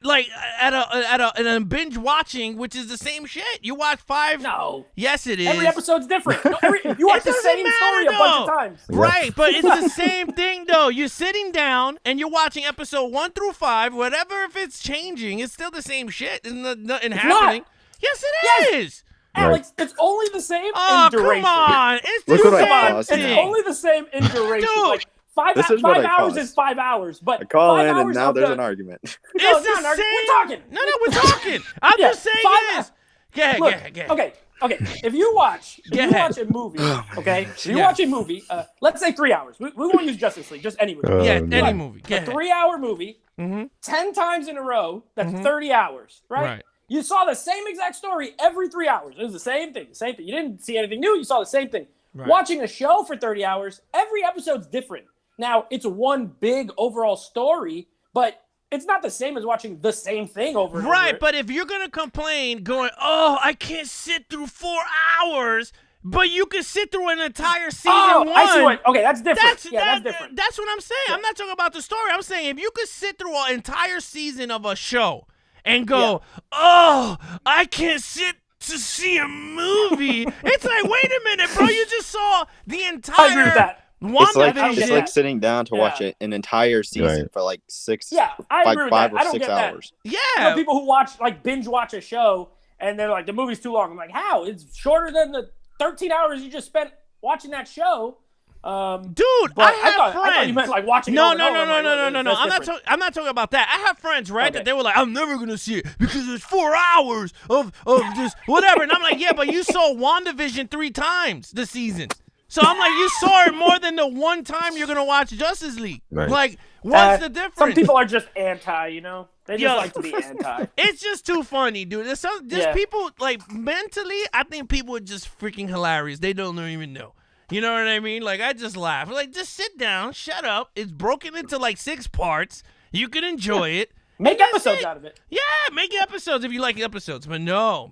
like at a binge watching, which is the same shit. You watch 5. No. Yes, it is. Every episode's different. No, you watch the doesn't same matter, story a bunch of though. times. Right, but it's the same thing though. You're sitting down and you're watching episode 1 through 5. Whatever, if it's changing, it's still the same shit. There's nothing happening. Yes, it is. Alex, it's only the same Oh, in duration. come on. It's the Look what I same paused It's thing. now. only the same in duration. Dude. Like, five This is what I hours caused. is 5 hours, but I call 5 in, and hours now of there's the- an argument. It's No, the no, same. we're talking. No, we're talking. I'm Yeah, just saying 5 this. Go ahead, Look, go ahead. okay. If you watch Go ahead. a movie, okay? If you Yeah. watch a movie, let's say 3 hours. We won't use Justice League, just any movie. Yeah, no. any movie. Go A ahead. 3-hour movie, Mm-hmm. 10 times in a row, that's 30 hours, right? Right. You saw the same exact story every 3 hours. It was the same thing, You didn't see anything new. You saw the same thing. Right. Watching a show for 30 hours, every episode's different. Now, it's one big overall story, but it's not the same as watching the same thing over and Right, over. but if you're going to complain going, "Oh, I can't sit through 4 hours," but you can sit through an entire season Oh, 1. I see what. Okay, that's different. That's That's different. That's what I'm saying. I'm not talking about the story. I'm saying if you could sit through an entire season of a show and go, "Oh, I can't sit to see a movie." It's like, wait a minute, bro. You just saw the entire. I agree with that. It's like WandaVision. sitting down to watch Yeah. an entire season Right. for like 6, Yeah, I like agree with 5 that. or I don't 6 get that. hours. You know, Yeah. people who binge watch a show and they're like, the movie's too long. I'm like, how? It's shorter than the 13 hours you just spent watching that show. Dude, But I have thought friends. you meant like watching. No. it over and over. I'm like, No. that's different. I'm not talking about that. I have friends, right, Okay. that they were like, "I'm never gonna see it because it's 4 hours of just whatever." And I'm like, "Yeah, but you saw WandaVision 3 times this season." So I'm like, you saw it more than the one time you're gonna watch Justice League. Right. Like, what's the Some difference? people are just anti. You know, they just Yeah. like to be anti. It's just too funny, dude. There's Yeah. people like mentally. I think people are just freaking hilarious. They don't even know. You know what I mean? Like, I just laugh. Like, just sit down, shut up. It's broken into like 6 parts. You can enjoy it. Make That's episodes it. out of it. Yeah, make episodes if you like episodes. But no,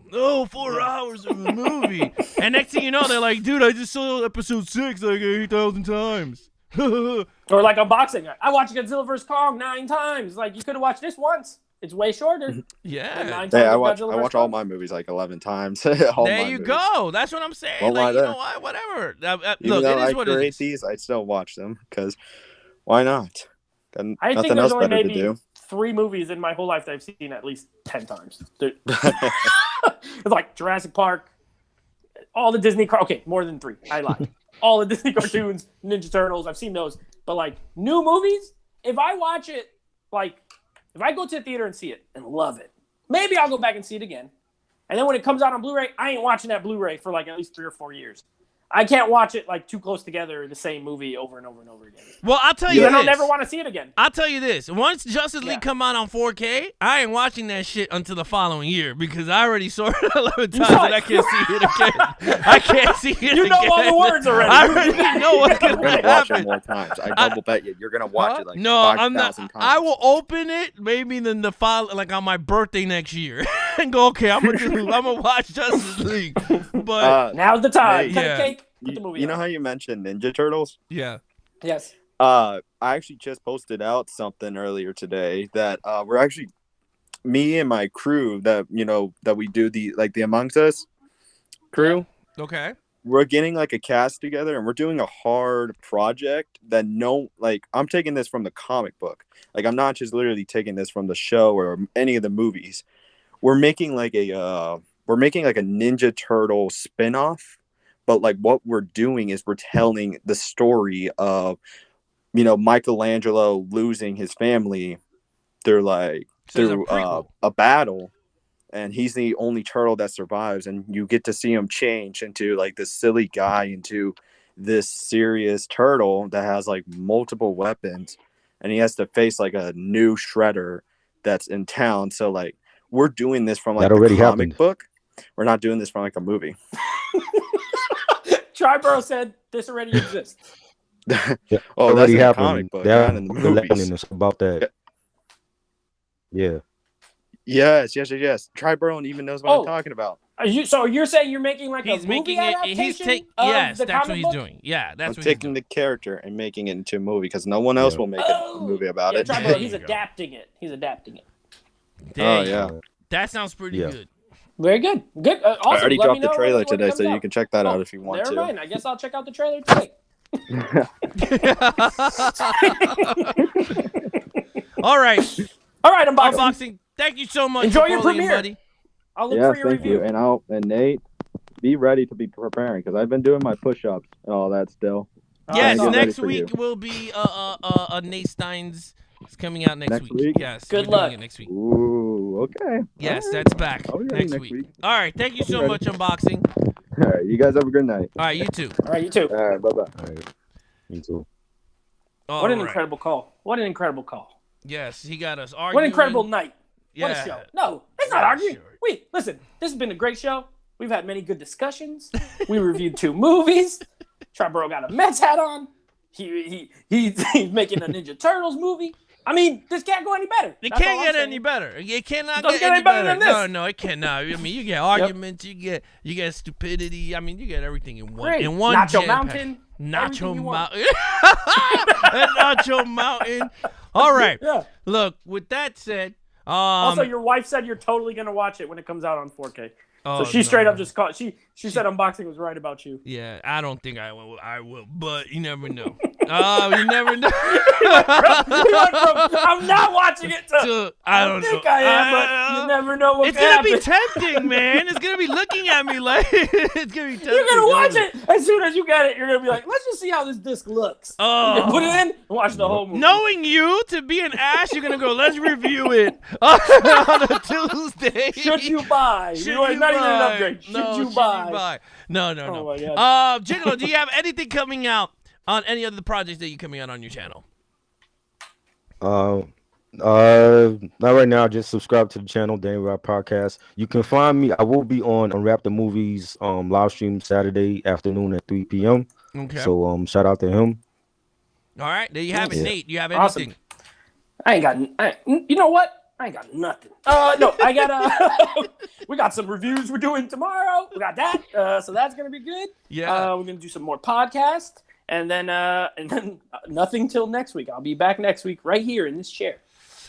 4 hours of a movie. And next thing you know, they're like, "Dude, I just saw episode 6 like 8,000 times." Or like unboxing. I watched Godzilla vs Kong 9 times. Like, you could have watched this once. It's way shorter. than Yeah. 9 times Hey, I of watch Godzilla vs. all Kong. my movies like 11 times. All There my you movies. go. That's what I'm saying. Won't Like, lie you there. know what? Whatever. Even Look, though it I is what it create is. these, I still watch them because why not? Got I think nothing there's else only better to maybe do. 3 movies in my whole life that I've seen at least 10 times. It's like Jurassic Park, all the Disney okay, more than 3. I lied. All the Disney cartoons, Ninja Turtles, I've seen those. But like new movies, if I watch it, like if I go to the theater and see it and love it, maybe I'll go back and see it again. And then when it comes out on Blu-ray, I ain't watching that Blu-ray for like at least 3 or 4 years. I can't watch it like too close together, the same movie over and over and over again. Well, I'll tell you Then this. I'll never want to see it again. I'll tell you this. Once Justice League Yeah. come out on 4K, I ain't watching that shit until the following year because I already saw it 11 times saw and I it. can't see it again. I can't see it You again. know all the words already. I already know what's I'm going gonna to watch it happen. more times. I double bet you. You're gonna watch it like No, I'm not. 5,000 times. I will open it maybe then the file like on my birthday next year and go, "Okay, I'm gonna watch Justice League." But Now's the time. Hey, Cut yeah. a cake. Put the movie You know on. how you mentioned Ninja Turtles? yeah. Yes. I actually just posted out something earlier today that we're actually me and my crew that we do the Amongst Us crew. Okay. We're getting like a cast together and we're doing a hard project that I'm taking this from the comic book. Like I'm not just literally taking this from the show or any of the movies. We're making like a Ninja Turtle spin-off. But like what we're doing is we're telling the story of, Michelangelo losing his family through So it's a prequel. a battle, and he's the only turtle that survives, and you get to see him change into like this silly guy into this serious turtle that has like multiple weapons, and he has to face like a new shredder that's in town. So like we're doing this from like That the already comic happened. book. We're not doing this from like a movie. Triboro said this already exists. Yeah, Oh, that's already in the happened. comic book, That not in the the movies. legend is about that. Yeah. Yes. Triboro even knows what I'm talking about. So you're saying you're making like He's a movie making it. adaptation Yes, of the that's what comic he's book? doing. Yeah, that's I'm what he's taking doing. the character and making it into a movie because no one else will make a movie about Yeah, it. Triboro, There he's you go. adapting it. He's adapting it. There Oh you yeah. go. That sounds pretty Yeah. good. Very good. Good. Awesome. I already Let dropped me the know trailer when it today, comes so you out. can check that out if you want Never to. mind. I guess I'll check out the trailer today. All right, All right, unboxing. unboxing. Thank you so much. Enjoy for your calling in, premiere. buddy. I'll look Yeah, for your thank review. you. And Nate, be ready to be preparing because I've been doing my push-ups and all that still. Yes, get ready next for week you. will be Nate Stein's. It's coming out next Next week. week? Yes, Good we're luck. doing it next week. Ooh, okay. Yes, All right. that's back I'll be ready next week. All right, thank you so ready. much, unboxing. All right, you guys have a good night. All right, you too. All right, you too. All right, bye-bye. All right. Me too. All What an right. incredible call. What an incredible call. Yes, he got us arguing. What an incredible night. What Yeah. a show. No, it's not Yeah, arguing. sure. Wait, listen. This has been a great show. We've had many good discussions. We reviewed 2 movies. Triboro got a Mets hat on. He's making a Ninja Turtles movie. I mean, this can't go any better. It That's all can't I'm get saying. any better. It cannot Doesn't get any better. than this. No, it cannot. I mean, you get arguments, you get stupidity. I mean, you get everything in one. Great. In one Nacho jam-pack. Mountain. Nacho everything you want. Mountain. Nacho Mountain. All right. Yeah. Look, with that said, Also, your wife said you're totally gonna watch it when it comes out on 4K. oh, So she straight no. up just called. She said unboxing was right about you. Yeah, I don't think I will, but you never know. Oh, you never know. He went from, I'm not watching it to So, I don't think know. I am, but you never know what It's can gonna happen. be tempting, man. It's gonna be looking at me like it's gonna be tempting. You're gonna watch it as soon as you get it. You're gonna be like, let's just see how this disc looks. Oh. You put it in and watch the whole movie. Knowing you to be an ass, you're gonna go. Let's review it on a Tuesday. Should you buy? Should You know, it's you not even an buy? upgrade. Should No, you buy? No. Oh my God. Gigolo, do you have anything coming out on any other projects that you coming out on your channel? Not right now. Just subscribe to the channel, Danny Rock Podcast. You can find me. I will be on Unwrap the Movies live stream Saturday afternoon at 3 p.m. Okay. So shout out to him. All right, there you have it, Yeah. Nate. You have Awesome. anything? You know what? I ain't got nothing. No, I got we got some reviews we're doing tomorrow. We got that. So that's gonna be good. Yeah. We're gonna do some more podcasts, and then nothing till next week. I'll be back next week right here in this chair.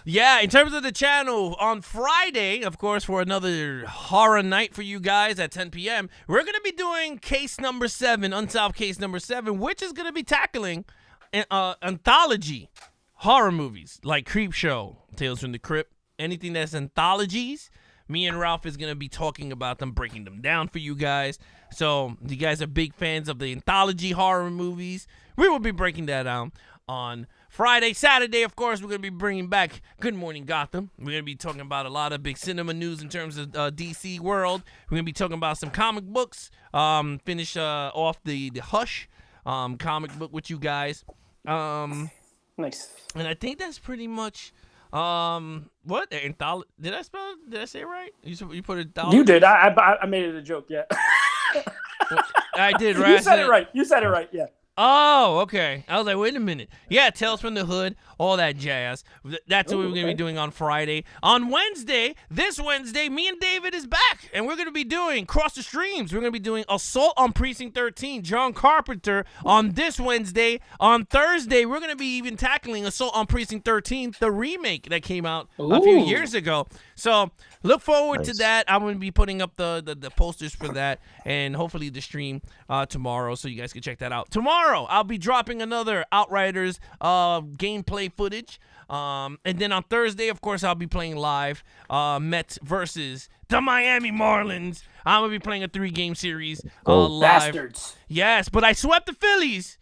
Yeah, in terms of the channel, on Friday, of course, for another horror night for you guys at 10 p.m., we're going to be doing case number 7, Unsolved Case number 7, which is going to be tackling anthology horror movies like Creepshow, Tales from the Crypt, anything that's anthologies. Me and Ralph is going to be talking about them, breaking them down for you guys. So you guys are big fans of the anthology horror movies. We will be breaking that down on Friday. Saturday, of course, we're going to be bringing back Good Morning Gotham. We're going to be talking about a lot of big cinema news in terms of DC world. We're going to be talking about some comic books. Finish off the Hush comic book with you guys. Nice. And I think that's pretty much what anthology. Did I spell it? Did I say it right? You put it down. You did. I made it a joke. Yeah. I did, right? You said it right. You said it right. Yeah. Oh, okay. I was like, wait a minute. Yeah, Tales from the Hood, all that jazz. That's what we're going to be doing on Friday. On Wednesday, this Wednesday, me and David is back, and we're going to be doing Cross the Streams. We're going to be doing Assault on Precinct 13, John Carpenter, on this Wednesday. On Thursday, we're going to be even tackling Assault on Precinct 13, the remake that came out a few years ago. So look forward to that. I'm going to be putting up the posters for that, and hopefully the stream tomorrow, so you guys can check that out. Tomorrow, I'll be dropping another Outriders gameplay footage. And then on Thursday, of course, I'll be playing live Mets versus the Miami Marlins. I'm going to be playing a 3-game series live. Bastards. Yes, but I swept the Phillies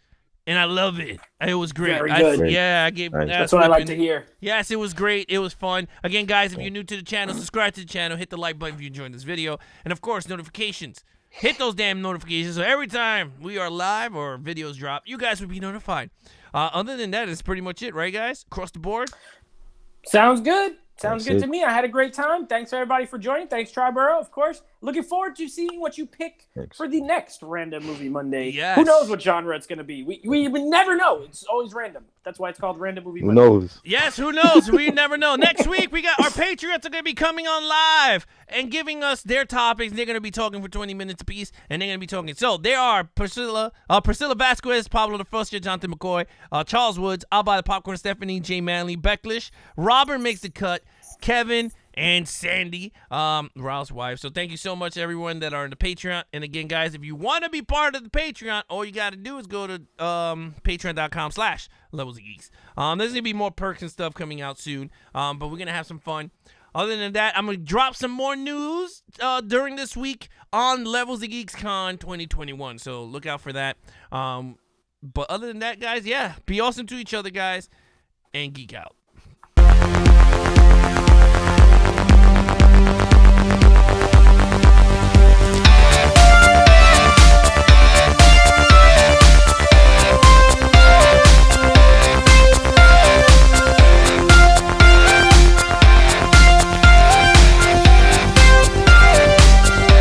and I love it. It was great. Very good. I gave. Nice. That's what I like to hear. Yes, it was great. It was fun. Again, guys, if you're new to the channel, subscribe to the channel. Hit the like button if you enjoyed this video, and of course, notifications. Hit those damn notifications so every time we are live or videos drop, you guys will be notified. Other than that, it's pretty much it, right, guys? Across the board. Sounds good. Sounds That's good it. to me. I had a great time. Thanks, everybody, for joining. Thanks, Triboro, of course. Looking forward to seeing what you pick Thanks. for the next Random Movie Monday. Yes. Who knows what genre it's going to be? We never know. It's always random. That's why it's called Random Movie Who Monday. knows? Yes, who knows? We never know. Next week, we got our Patriots are going to be coming on live and giving us their topics. They're going to be talking for 20 minutes apiece, and they're going to be talking. So there are Priscilla Vasquez, Pablo DeFrostier, Jonathan McCoy, Charles Woods, I'll Buy the Popcorn, Stephanie, Jay Manley, Becklish, Robert Makes the Cut, Kevin, and Sandy, Raul's wife. So thank you so much, everyone that are in the Patreon. And again, guys, if you want to be part of the Patreon, all you got to do is go to patreon.com/Levels of Geeks. There's going to be more perks and stuff coming out soon, but we're going to have some fun. Other than that, I'm going to drop some more news during this week on Levels of Geeks Con 2021. So look out for that. But other than that, guys, yeah, be awesome to each other, guys, and geek out.